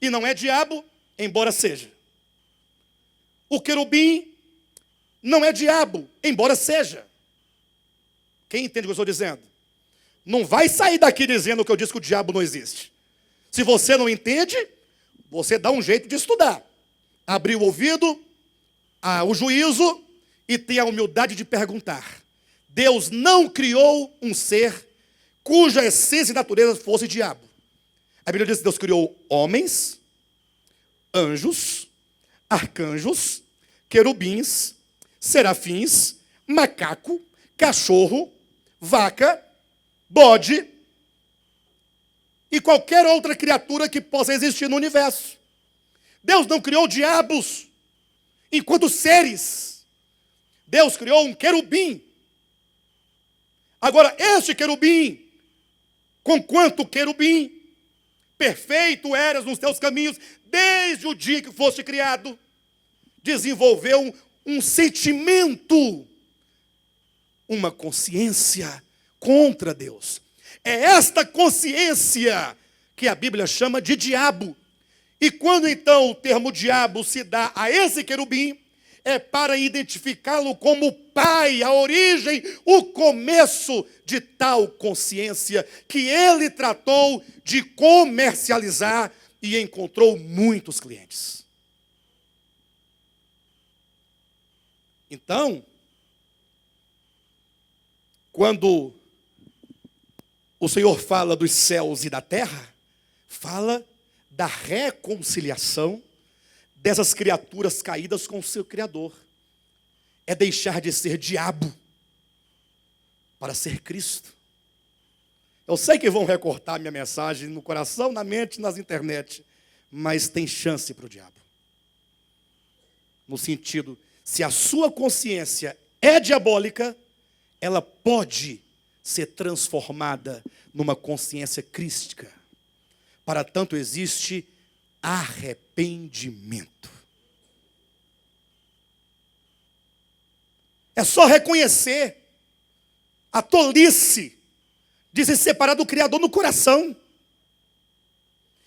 e não é diabo, embora seja. O querubim não é diabo, embora seja. Quem entende o que eu estou dizendo? Não vai sair daqui dizendo que eu disse que o diabo não existe. Se você não entende, você dá um jeito de estudar. Abrir o ouvido, o juízo, e ter a humildade de perguntar. Deus não criou um ser cuja essência e natureza fosse diabo. A Bíblia diz que Deus criou homens, anjos, arcanjos, querubins, serafins, macaco, cachorro, vaca, bode e qualquer outra criatura que possa existir no universo. Deus não criou diabos enquanto seres. Deus criou um querubim. Agora, este querubim, conquanto querubim, perfeito eras nos teus caminhos, desde o dia que foste criado, desenvolveu um sentimento, uma consciência contra Deus. É esta consciência que a Bíblia chama de diabo. E quando então o termo diabo se dá a esse querubim, é para identificá-lo como o pai, a origem, o começo de tal consciência que ele tratou de comercializar e encontrou muitos clientes. Então, quando o Senhor fala dos céus e da terra, fala da reconciliação dessas criaturas caídas com o seu Criador. É deixar de ser diabo para ser Cristo. Eu sei que vão recortar minha mensagem no coração, na mente, nas internet, mas tem chance para o diabo. No sentido, se a sua consciência é diabólica, ela pode ser transformada numa consciência crística. Para tanto existe arrependimento. É só reconhecer a tolice de se separar do Criador no coração.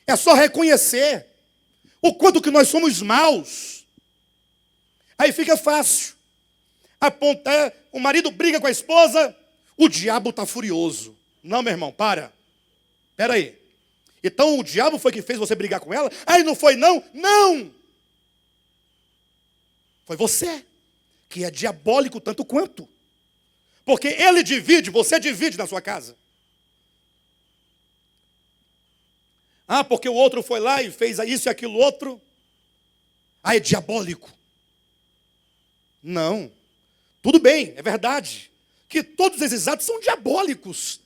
É só reconhecer o quanto que nós somos maus. Aí fica fácil apontar, o marido briga com a esposa, o diabo está furioso. Não, meu irmão, espera aí. Então o diabo foi que fez você brigar com ela? Aí não foi não? Não! Foi você, que é diabólico tanto quanto. Porque ele divide, você divide na sua casa. Ah, porque o outro foi lá e fez isso e aquilo outro. Ah, é diabólico. Não. Tudo bem, é verdade. Que todos esses atos são diabólicos.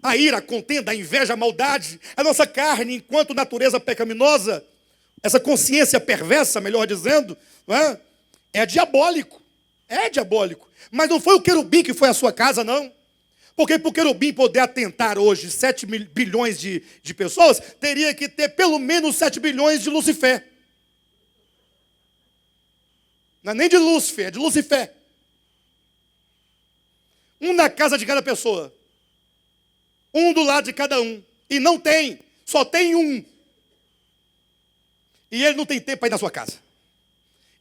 A ira, a contenda, a inveja, a maldade, a nossa carne, enquanto natureza pecaminosa, essa consciência perversa, melhor dizendo, não é? É diabólico. É diabólico. Mas não foi o querubim que foi à sua casa, não. Porque para o querubim poder atentar hoje 7 bilhões de pessoas, teria que ter pelo menos 7 bilhões de Lucifer. Não é nem de Lúcifer, é de Lucifer. Um na casa de cada pessoa. Um do lado de cada um. E não tem, só tem um. E ele não tem tempo para ir na sua casa.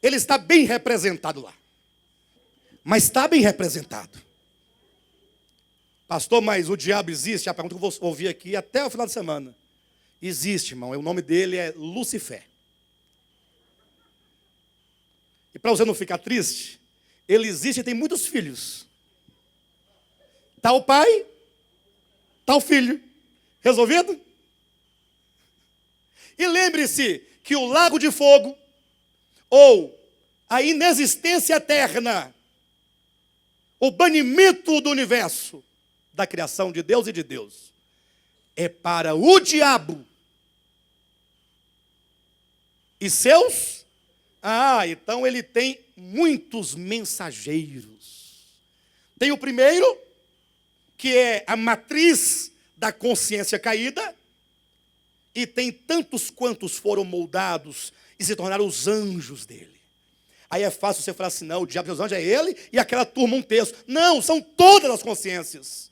Ele está bem representado lá. Mas está bem representado. Pastor, mas o diabo existe? A pergunta que eu vou ouvir aqui até o final de semana. Existe, irmão. O nome dele é Lucifer. E para você não ficar triste, ele existe e tem muitos filhos. Está o pai, está o filho. Resolvido? E lembre-se que o lago de fogo, ou a inexistência eterna, o banimento do universo, da criação de Deus e de Deus, é para o diabo e seus. Então ele tem muitos mensageiros. Tem o primeiro, que é a matriz da consciência caída, e tem tantos quantos foram moldados e se tornaram os anjos dele. Aí é fácil você falar assim, não, o diabo e os anjos é ele e aquela turma um terço. Não, são todas as consciências.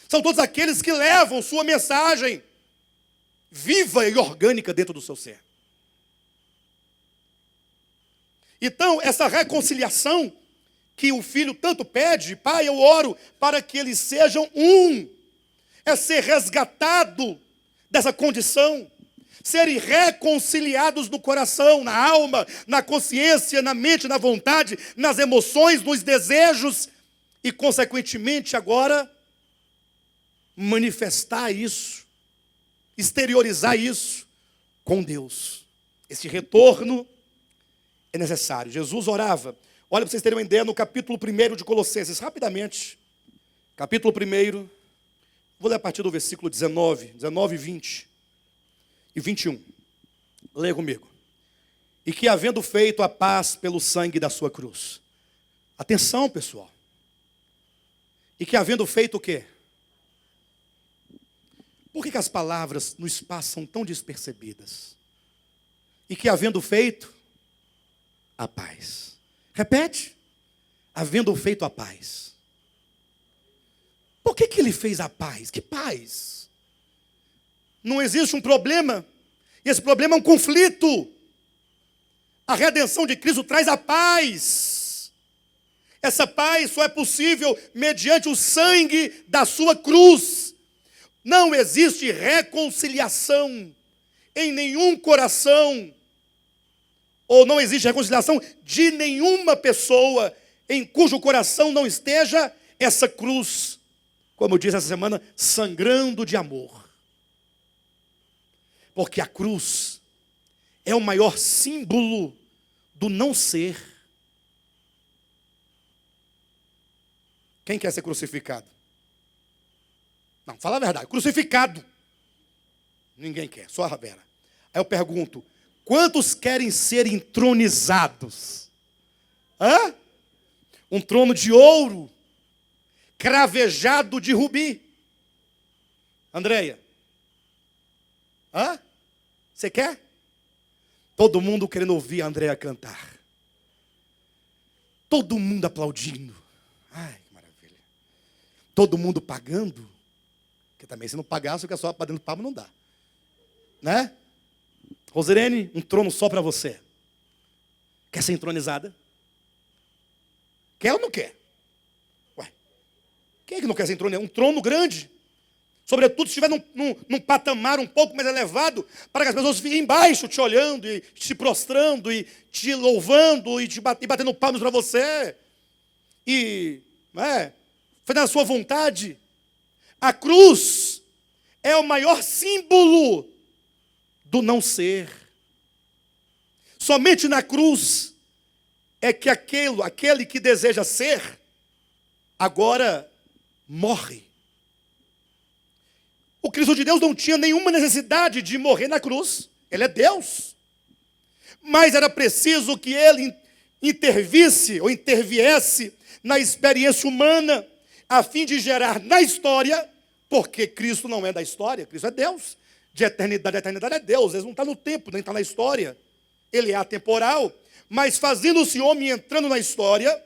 São todos aqueles que levam sua mensagem viva e orgânica dentro do seu ser. Então, essa reconciliação que o filho tanto pede, pai, eu oro para que eles sejam um. É ser resgatado dessa condição. Serem reconciliados no coração, na alma, na consciência, na mente, na vontade, nas emoções, nos desejos. E, consequentemente, agora, manifestar isso, exteriorizar isso com Deus. Esse retorno é necessário. Jesus orava. Olha, para vocês terem uma ideia, no capítulo 1 de Colossenses, rapidamente. Capítulo 1, vou ler a partir do versículo 19, 20 e 21. Leia comigo. E que havendo feito a paz pelo sangue da sua cruz. Atenção, pessoal. E que havendo feito o quê? Por que as palavras nos passam tão despercebidas? E que havendo feito a paz. Repete. Havendo feito a paz. Por que ele fez a paz? Que paz? Não existe um problema. E esse problema é um conflito. A redenção de Cristo traz a paz. Essa paz só é possível mediante o sangue da sua cruz. Não existe reconciliação em nenhum coração, ou não existe reconciliação de nenhuma pessoa em cujo coração não esteja essa cruz, como eu disse essa semana, sangrando de amor. Porque a cruz é o maior símbolo do não ser. Quem quer ser crucificado? Não, fala a verdade. Crucificado. Ninguém quer, só a Vera. Aí eu pergunto, quantos querem ser entronizados? Hã? Um trono de ouro, cravejado de rubi. Andréia. Hã? Você quer? Todo mundo querendo ouvir a Andréia cantar. Todo mundo aplaudindo. Ai, que maravilha. Todo mundo pagando. Porque também se não pagasse, fica só para dentro do palmo, não dá. Né? Rosirene, um trono só para você. Quer ser entronizada? Quer ou não quer? Ué, quem é que não quer ser entronizado? Um trono grande. Sobretudo se estiver num patamar um pouco mais elevado, para que as pessoas fiquem embaixo, te olhando, e te prostrando, e te louvando, e batendo palmas para você. E, fazendo a sua vontade. A cruz é o maior símbolo do não ser. Somente na cruz é que aquele que deseja ser, agora morre. O Cristo de Deus não tinha nenhuma necessidade de morrer na cruz. Ele é Deus. Mas era preciso que ele intervisse ou interviesse na experiência humana, a fim de gerar na história, porque Cristo não é da história, Cristo é Deus. De eternidade a eternidade é Deus. Ele não está no tempo, nem está na história. Ele é atemporal, mas fazendo-se homem, entrando na história,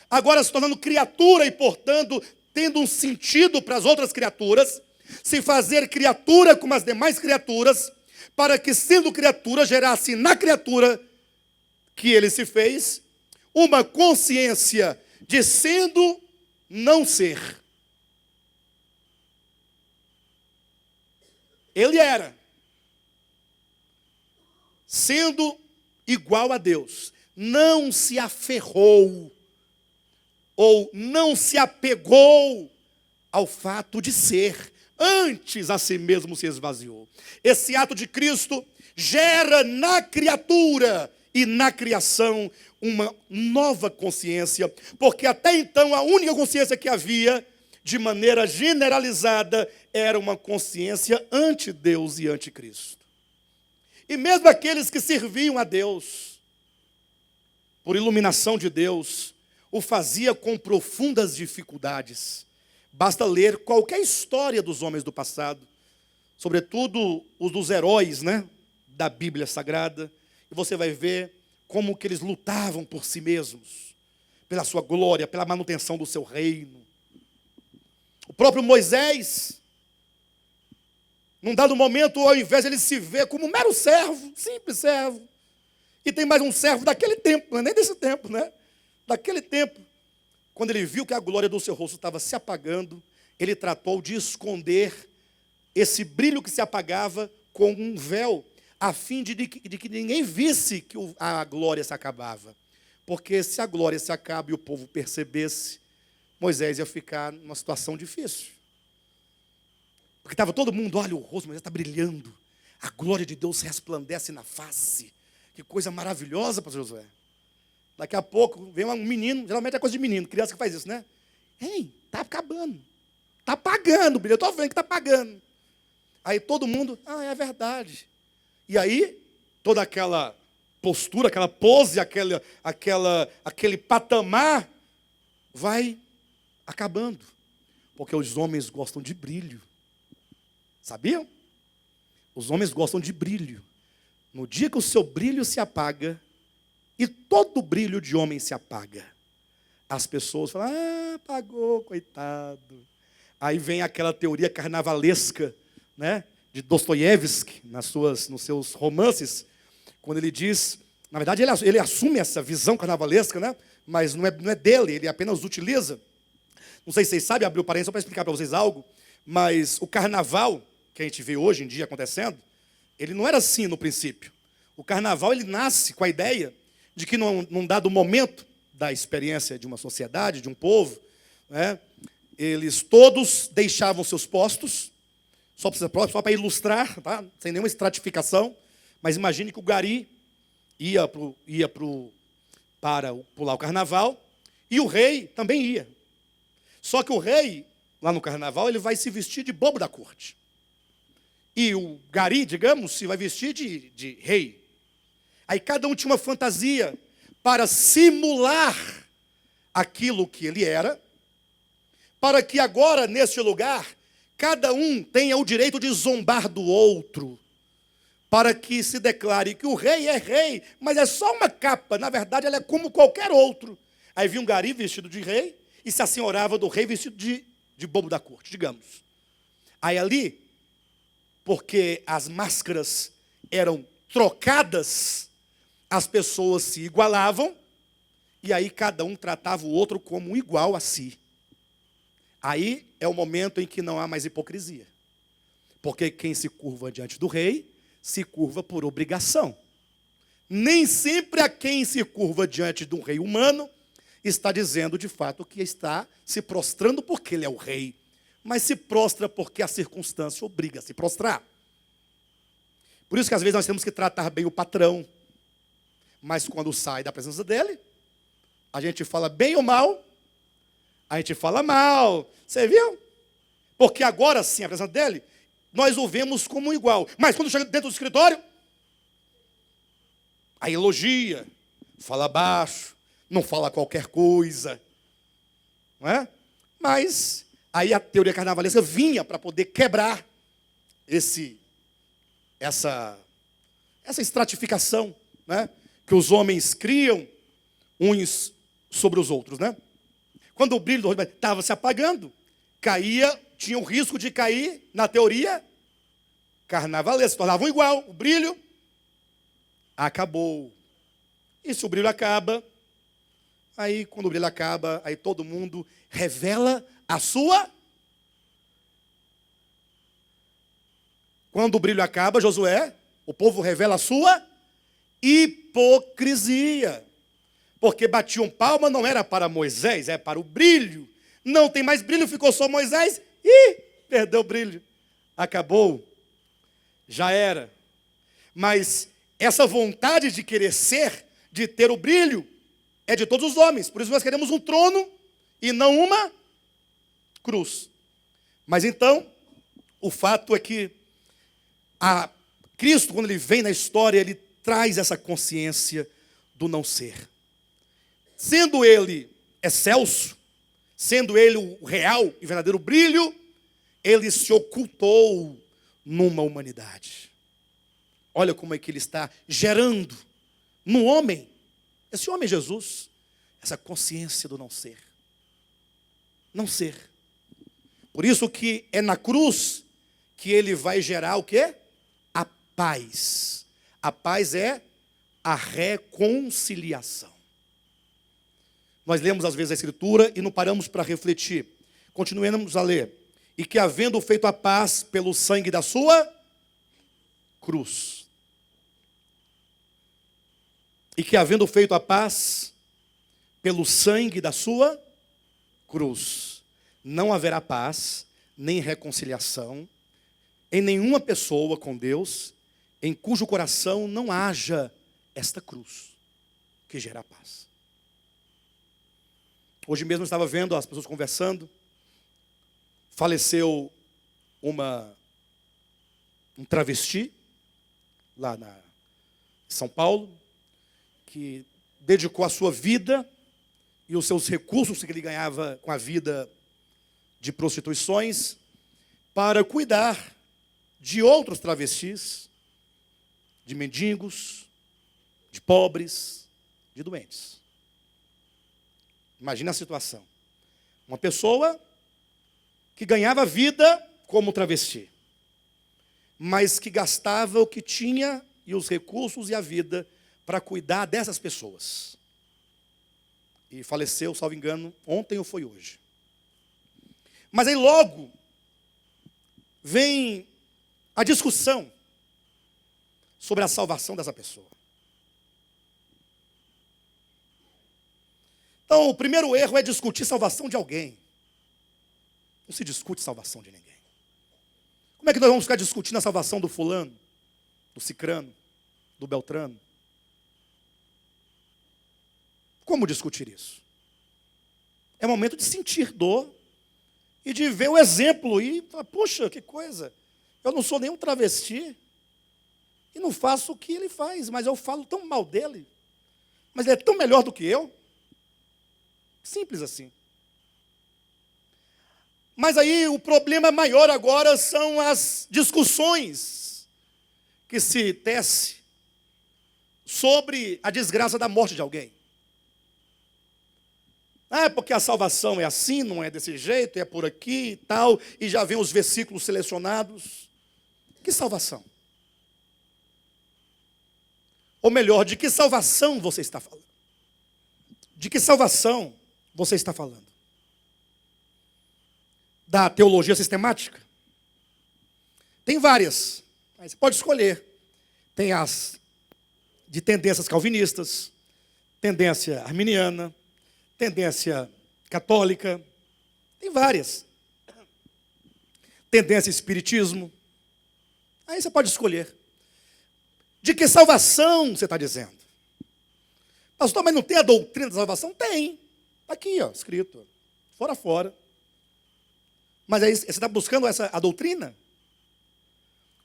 agora se tornando criatura e, portanto, tendo um sentido para as outras criaturas, se fazer criatura como as demais criaturas, para que, sendo criatura, gerasse na criatura que ele se fez, uma consciência de sendo, não ser. Ele era, sendo igual a Deus, não se aferrou, ou não se apegou ao fato de ser, antes a si mesmo se esvaziou. Esse ato de Cristo gera na criatura e na criação uma nova consciência, porque até então a única consciência que havia, de maneira generalizada, era uma consciência ante-Deus e ante-Cristo. E mesmo aqueles que serviam a Deus, por iluminação de Deus, o fazia com profundas dificuldades. Basta ler qualquer história dos homens do passado, sobretudo os dos heróis, da Bíblia Sagrada, e você vai ver como que eles lutavam por si mesmos, pela sua glória, pela manutenção do seu reino. O próprio Moisés, num dado momento, ao invés de ele se ver como um mero servo, simples servo, e tem mais um servo daquele tempo, nem desse tempo, daquele tempo, quando ele viu que a glória do seu rosto estava se apagando, ele tratou de esconder esse brilho que se apagava com um véu, a fim de que ninguém visse que a glória se acabava. Porque se a glória se acaba e o povo percebesse, Moisés ia ficar numa situação difícil. Porque estava todo mundo, olha, o rosto de Moisés está brilhando, a glória de Deus resplandece na face. Que coisa maravilhosa, pastor Josué. Daqui a pouco vem um menino, geralmente é coisa de menino, criança que faz isso, Ei, está acabando. Está apagando, eu estou vendo que está apagando. Aí todo mundo, é verdade. E aí, toda aquela postura, aquela pose, aquele patamar, vai acabando. Porque os homens gostam de brilho. Sabiam? Os homens gostam de brilho. No dia que o seu brilho se apaga, e todo brilho de homem se apaga, as pessoas falam, apagou, coitado. Aí vem aquela teoria carnavalesca, de Dostoiévski, nos seus romances, quando ele diz, na verdade ele assume essa visão carnavalesca, mas não é dele, ele apenas utiliza. Não sei se vocês sabem, abrir o parênteses só para explicar para vocês algo, mas o carnaval, que a gente vê hoje em dia acontecendo, ele não era assim no princípio. O carnaval, ele nasce com a ideia de que num dado momento da experiência de uma sociedade, de um povo, eles todos deixavam seus postos, só para ilustrar, sem nenhuma estratificação, mas imagine que o gari ia para pular o carnaval, e o rei também ia. Só que o rei lá no carnaval, ele vai se vestir de bobo da corte. E o gari, digamos, se vai vestir de rei. Aí cada um tinha uma fantasia para simular aquilo que ele era, para que agora, neste lugar, cada um tenha o direito de zombar do outro, para que se declare que o rei é rei, mas é só uma capa, na verdade ela é como qualquer outro. Aí vinha um gari vestido de rei, e se assenhorava do rei vestido de bobo da corte, digamos. Aí ali, porque as máscaras eram trocadas, as pessoas se igualavam, e aí cada um tratava o outro como igual a si. Aí é o momento em que não há mais hipocrisia. Porque quem se curva diante do rei, se curva por obrigação. Nem sempre a quem se curva diante de um rei humano, está dizendo de fato que está se prostrando porque ele é o rei. Mas se prostra porque a circunstância obriga a se prostrar. Por isso que às vezes nós temos que tratar bem o patrão. Mas quando sai da presença dele, a gente fala bem ou mal, a gente fala mal. Você viu? Porque agora sim, a presença dele, nós o vemos como igual. Mas quando chega dentro do escritório, aí elogia, fala baixo, não fala qualquer coisa. Não é? Mas aí a teoria carnavalesca vinha para poder quebrar essa estratificação, né, que os homens criam uns sobre os outros, né? Quando o brilho do rosto estava se apagando, tinha o risco de cair na teoria carnavalesca, tornavam igual, o brilho acabou. E se o brilho acaba, aí quando o brilho acaba, aí todo mundo revela a sua. Quando o brilho acaba, Josué, o povo revela a sua hipocrisia. Porque batiam palma não era para Moisés, é para o brilho. Não tem mais brilho, ficou só Moisés. Ih, perdeu o brilho. Acabou. Já era. Mas essa vontade de querer ser, de ter o brilho, é de todos os homens. Por isso nós queremos um trono e não uma cruz. Mas então, o fato é que Cristo, quando ele vem na história, ele traz essa consciência do não ser. Sendo ele excelso, sendo ele o real e verdadeiro brilho, ele se ocultou numa humanidade. Olha como é que ele está gerando no homem, esse homem Jesus, essa consciência do não ser. Não ser. Por isso que é na cruz que ele vai gerar o quê? A paz. A paz é a reconciliação. Nós lemos às vezes a Escritura e não paramos para refletir. Continuemos a ler. E que havendo feito a paz pelo sangue da sua cruz. E que havendo feito a paz pelo sangue da sua cruz. Não haverá paz, nem reconciliação, em nenhuma pessoa com Deus, em cujo coração não haja esta cruz, que gera paz. Hoje mesmo eu estava vendo as pessoas conversando. Faleceu um travesti, lá em São Paulo, que dedicou a sua vida e os seus recursos que ele ganhava com a vida de prostituições para cuidar de outros travestis, de mendigos, de pobres, de doentes. Imagina a situação. Uma pessoa que ganhava vida como travesti, mas que gastava o que tinha e os recursos e a vida para cuidar dessas pessoas. E faleceu, salvo engano, ontem ou foi hoje. Mas aí logo vem a discussão sobre a salvação dessa pessoa. Então, o primeiro erro é discutir salvação de alguém. Não se discute salvação de ninguém. Como é que nós vamos ficar discutindo a salvação do fulano, do cicrano, do beltrano? Como discutir isso? É momento de sentir dor, e de ver o exemplo e falar, puxa, que coisa, eu não sou nenhum travesti e não faço o que ele faz, mas eu falo tão mal dele, mas ele é tão melhor do que eu. Simples assim. Mas aí o problema maior agora são as discussões que se tece sobre a desgraça da morte de alguém. Ah, porque a salvação é assim, não é desse jeito, é por aqui e tal, e já vem os versículos selecionados. Que salvação? Ou melhor, de que salvação você está falando? De que salvação você está falando? Da teologia sistemática? Tem várias, mas você pode escolher. Tem as de tendências calvinistas, tendência arminiana, tendência católica, tem várias. Tendência espiritismo. Aí você pode escolher. De que salvação você está dizendo? Pastor, mas não tem a doutrina da salvação? Tem. Está aqui, ó, escrito. Fora. Mas aí você está buscando a doutrina?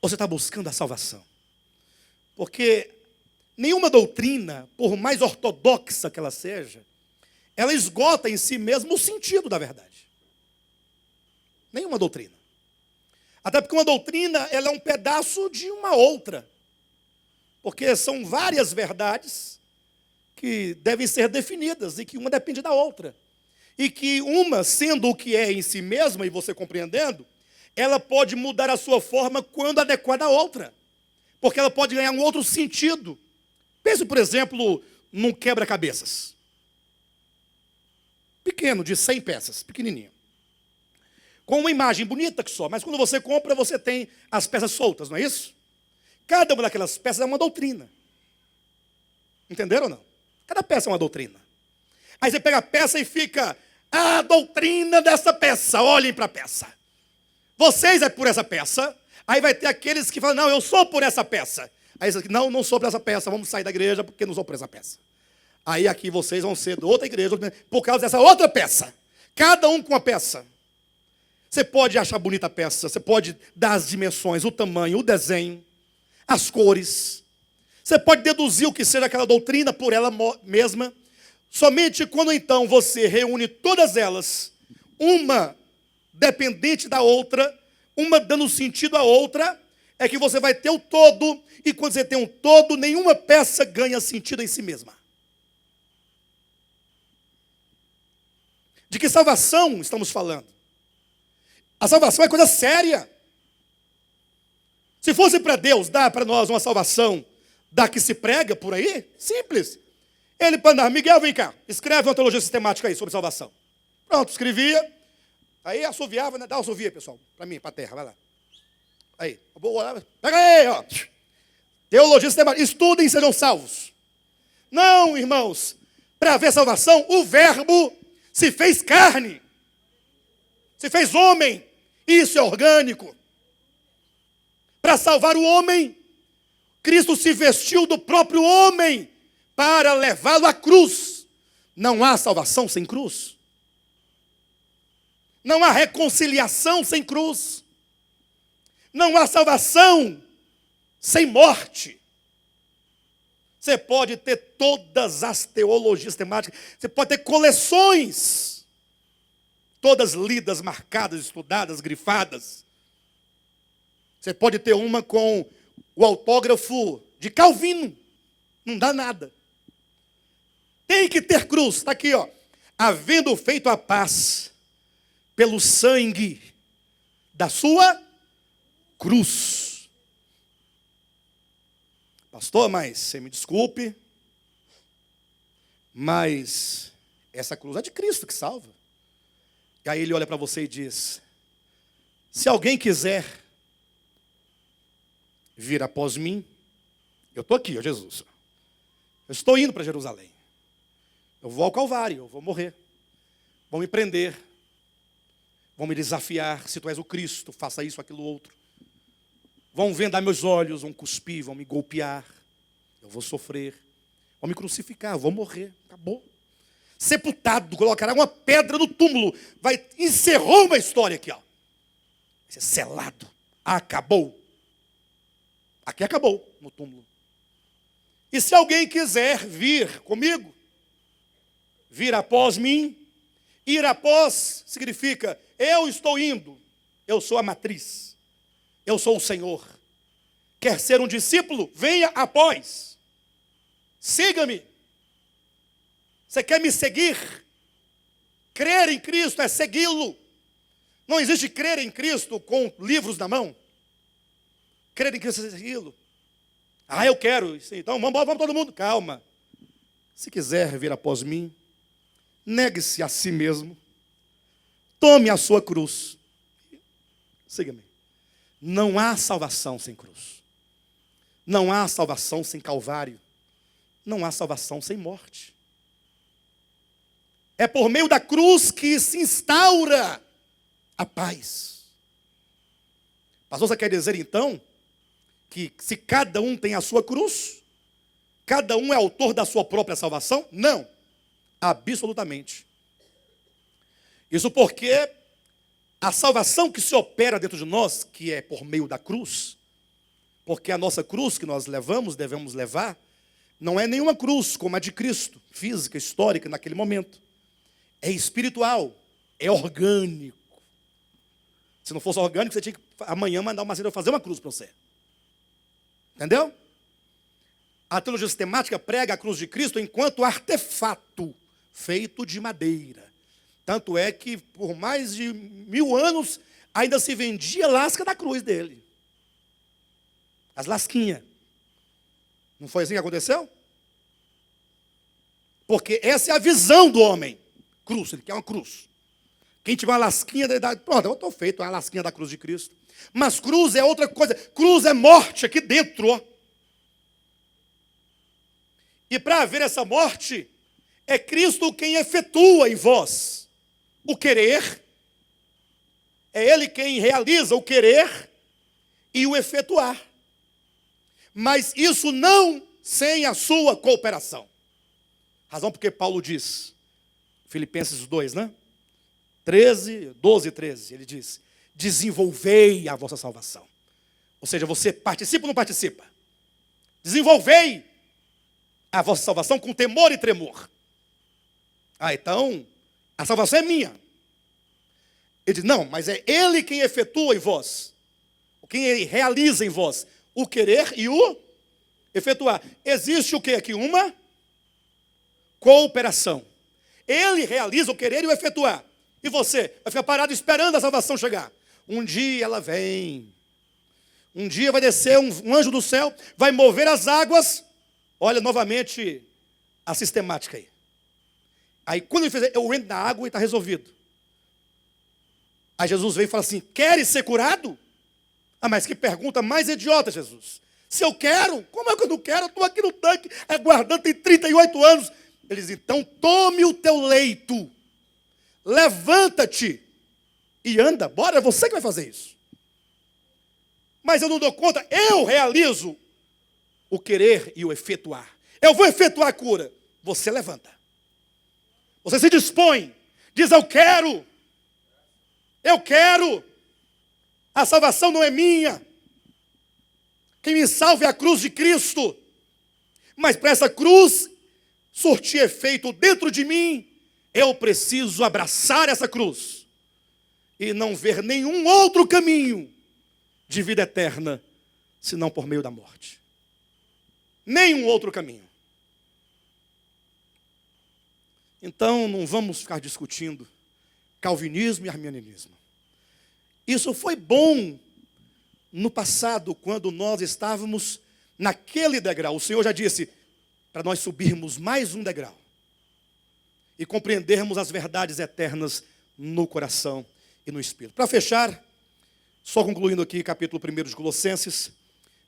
Ou você está buscando a salvação? Porque nenhuma doutrina, por mais ortodoxa que ela seja, ela esgota em si mesmo o sentido da verdade. Nenhuma doutrina. Até porque uma doutrina, ela é um pedaço de uma outra. Porque são várias verdades que devem ser definidas e que uma depende da outra. E que uma, sendo o que é em si mesma, e você compreendendo, ela pode mudar a sua forma quando adequada à outra. Porque ela pode ganhar um outro sentido. Pense, por exemplo, num quebra-cabeças. Pequeno, de 100 peças, pequenininho. Com uma imagem bonita que só, mas quando você compra, você tem as peças soltas, não é isso? Cada uma daquelas peças é uma doutrina. Entenderam ou não? Cada peça é uma doutrina. Aí você pega a peça e fica, a doutrina dessa peça, olhem para a peça. Vocês é por essa peça, aí vai ter aqueles que falam, não, eu sou por essa peça. Aí você diz, não sou por essa peça, vamos sair da igreja porque não sou por essa peça. Aí aqui vocês vão ser de outra igreja, por causa dessa outra peça. Cada um com uma peça. Você pode achar bonita a peça, você pode dar as dimensões, o tamanho, o desenho, as cores. Você pode deduzir o que seja aquela doutrina por ela mesma. Somente quando então você reúne todas elas, uma dependente da outra, uma dando sentido à outra, é que você vai ter o todo, e quando você tem um todo, nenhuma peça ganha sentido em si mesma. De que salvação estamos falando? A salvação é coisa séria. Se fosse para Deus dar para nós uma salvação da que se prega por aí, simples. Ele mandava, Miguel, vem cá, escreve uma teologia sistemática aí sobre salvação. Pronto, escrevia. Aí assoviava, né? Dá assovia, pessoal, para mim, para a terra, vai lá. Aí, vou orar. Pega aí, ó. Teologia sistemática, estudem e sejam salvos. Não, irmãos, para haver salvação, o verbo se fez carne. Se fez homem. Isso é orgânico. Para salvar o homem, Cristo se vestiu do próprio homem para levá-lo à cruz. Não há salvação sem cruz. Não há reconciliação sem cruz. Não há salvação sem morte. Você pode ter todas as teologias temáticas, você pode ter coleções, todas lidas, marcadas, estudadas, grifadas. Você pode ter uma com o autógrafo de Calvino, não dá nada. Tem que ter cruz, está aqui, ó. Havendo feito a paz pelo sangue da sua cruz. Pastor, mas você me desculpe, mas essa cruz é de Cristo que salva. E aí ele olha para você e diz, se alguém quiser vir após mim, eu estou aqui, ó Jesus. Eu estou indo para Jerusalém. Eu vou ao Calvário, eu vou morrer. Vão me prender. Vão me desafiar, se tu és o Cristo, faça isso, aquilo, outro. Vão vendar meus olhos, vão cuspir, vão me golpear. Eu vou sofrer. Vão me crucificar, eu vou morrer. Acabou. sepultado, colocará uma pedra no túmulo, encerrou uma história aqui, ó. Vai ser selado, acabou. Aqui acabou, no túmulo. E se alguém quiser vir comigo, vir após mim, ir após significa, eu estou indo, eu sou a matriz, eu sou o Senhor. Quer ser um discípulo? Venha após. Siga-me. Você quer me seguir? Crer em Cristo é segui-lo. Não existe crer em Cristo com livros na mão. Crer em Cristo é segui-lo. Ah, eu quero. Então vamos todo mundo. Calma. Se quiser vir após mim, negue-se a si mesmo. Tome a sua cruz. Siga-me. Não há salvação sem cruz. Não há salvação sem Calvário. Não há salvação sem morte. É por meio da cruz que se instaura a paz. Pastor, você quer dizer então que se cada um tem a sua cruz, cada um é autor da sua própria salvação? Não, absolutamente. Isso porque a salvação que se opera dentro de nós, que é por meio da cruz, porque a nossa cruz que nós devemos levar, não é nenhuma cruz como a de Cristo, física, histórica, naquele momento. É espiritual, é orgânico. Se não fosse orgânico, você tinha que amanhã mandar uma cena fazer uma cruz para você. Entendeu? A teologia sistemática prega a cruz de Cristo enquanto artefato feito de madeira. Tanto é que por mais de 1000 anos ainda se vendia lasca da cruz dele. As lasquinhas. Não foi assim que aconteceu? Porque essa é a visão do homem. Cruz, ele quer uma cruz. Quem tiver uma lasquinha, pronto, eu estou feito uma lasquinha da cruz de Cristo. Mas cruz é outra coisa. Cruz é morte aqui dentro. Ó. E para haver essa morte, é Cristo quem efetua em vós o querer. É Ele quem realiza o querer e o efetuar. Mas isso não sem a sua cooperação. Razão porque Paulo diz, Filipenses 2, né? 12 e 13, ele diz, desenvolvei a vossa salvação. Ou seja, você participa ou não participa? Desenvolvei a vossa salvação com temor e tremor. Ah, então, a salvação é minha. Ele diz, não, mas é Ele quem efetua em vós, quem realiza em vós o querer e o efetuar. Existe o que aqui? Uma cooperação. Ele realiza o querer e o efetuar. E você vai ficar parado esperando a salvação chegar. Um dia ela vem. Um dia vai descer um anjo do céu, vai mover as águas. Olha novamente a sistemática aí. Aí quando ele fizer, eu entro na água e está resolvido. Aí Jesus vem e fala assim, queres ser curado? Ah, mas que pergunta mais idiota, Jesus. Se eu quero, como é que eu não quero? Eu estou aqui no tanque, aguardando, tem 38 anos. Ele diz, então tome o teu leito, levanta-te e anda. Bora, é você que vai fazer isso. Mas eu não dou conta, eu realizo o querer e o efetuar. Eu vou efetuar a cura. Você levanta. Você se dispõe, diz eu quero. Eu quero. A salvação não é minha. Quem me salva é a cruz de Cristo. Mas para essa cruz surtir efeito dentro de mim, eu preciso abraçar essa cruz e não ver nenhum outro caminho de vida eterna, senão por meio da morte. Nenhum outro caminho. Então, não vamos ficar discutindo calvinismo e arminianismo. Isso foi bom no passado, quando nós estávamos naquele degrau. O Senhor já disse, para nós subirmos mais um degrau e compreendermos as verdades eternas no coração e no espírito. Para fechar, só concluindo aqui capítulo 1 de Colossenses,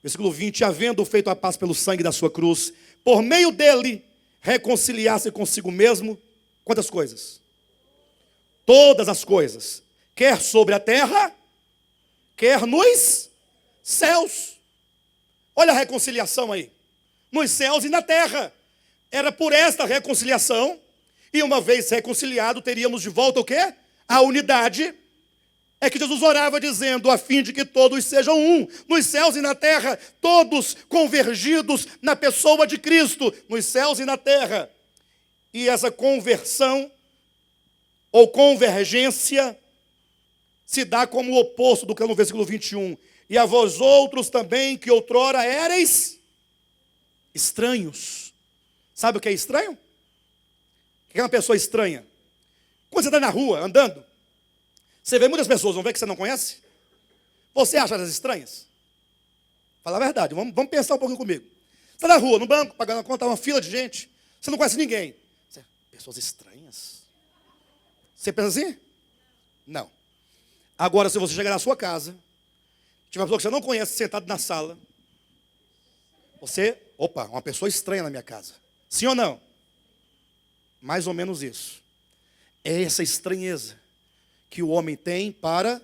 versículo 20, havendo feito a paz pelo sangue da sua cruz, por meio dele, reconciliar-se consigo mesmo, quantas coisas? Todas as coisas, quer sobre a terra, quer nos céus. Olha a reconciliação aí. Nos céus e na terra. Era por esta reconciliação E uma vez reconciliado, teríamos de volta o quê? A unidade. É que Jesus orava dizendo, a fim de que todos sejam um, nos céus e na terra, todos convergidos na pessoa de Cristo, nos céus e na terra. E essa conversão, ou convergência, se dá como o oposto do que é no versículo 21. E a vós outros também, que outrora éreis estranhos. Sabe o que é estranho? O que é uma pessoa estranha? Quando você está na rua, andando, você vê muitas pessoas, não vê que você não conhece? Você acha elas estranhas? Fala a verdade, vamos pensar um pouquinho comigo. Você está na rua, no banco, pagando a conta, uma fila de gente, você não conhece ninguém. Pessoas estranhas. Você pensa assim? Não. Agora, se você chegar na sua casa, tiver uma pessoa que você não conhece sentado na sala, opa, uma pessoa estranha na minha casa. Sim ou não? Mais ou menos isso. É essa estranheza que o homem tem para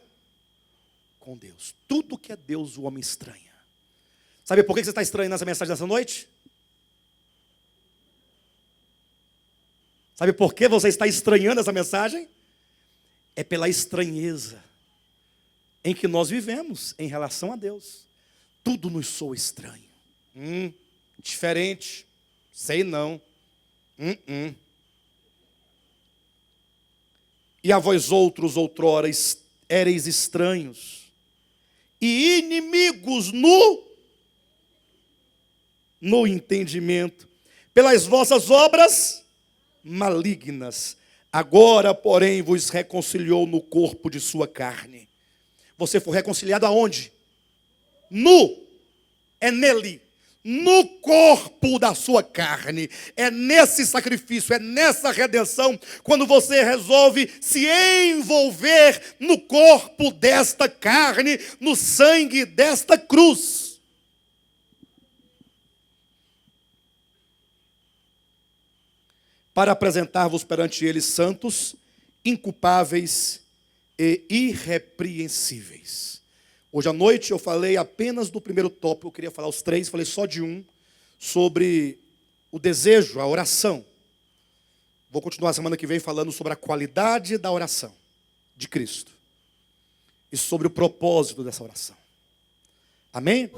com Deus. Tudo que é Deus, o homem estranha. Sabe por que você está estranhando essa mensagem dessa noite? Sabe por que você está estranhando essa mensagem? É pela estranheza em que nós vivemos em relação a Deus. Tudo nos soa estranho. Diferente. Sei não. E a vós outros outrora éreis estranhos e inimigos no entendimento, pelas vossas obras malignas. Agora, porém, vos reconciliou no corpo de sua carne. Você foi reconciliado aonde? É nele. No corpo da sua carne. É nesse sacrifício, é nessa redenção, quando você resolve se envolver no corpo desta carne, no sangue desta cruz. Para apresentar-vos perante ele santos, inculpáveis e irrepreensíveis. Hoje à noite eu falei apenas do primeiro tópico, eu queria falar os três, falei só de um, sobre o desejo, a oração. Vou continuar semana que vem falando sobre a qualidade da oração de Cristo e sobre o propósito dessa oração. Amém?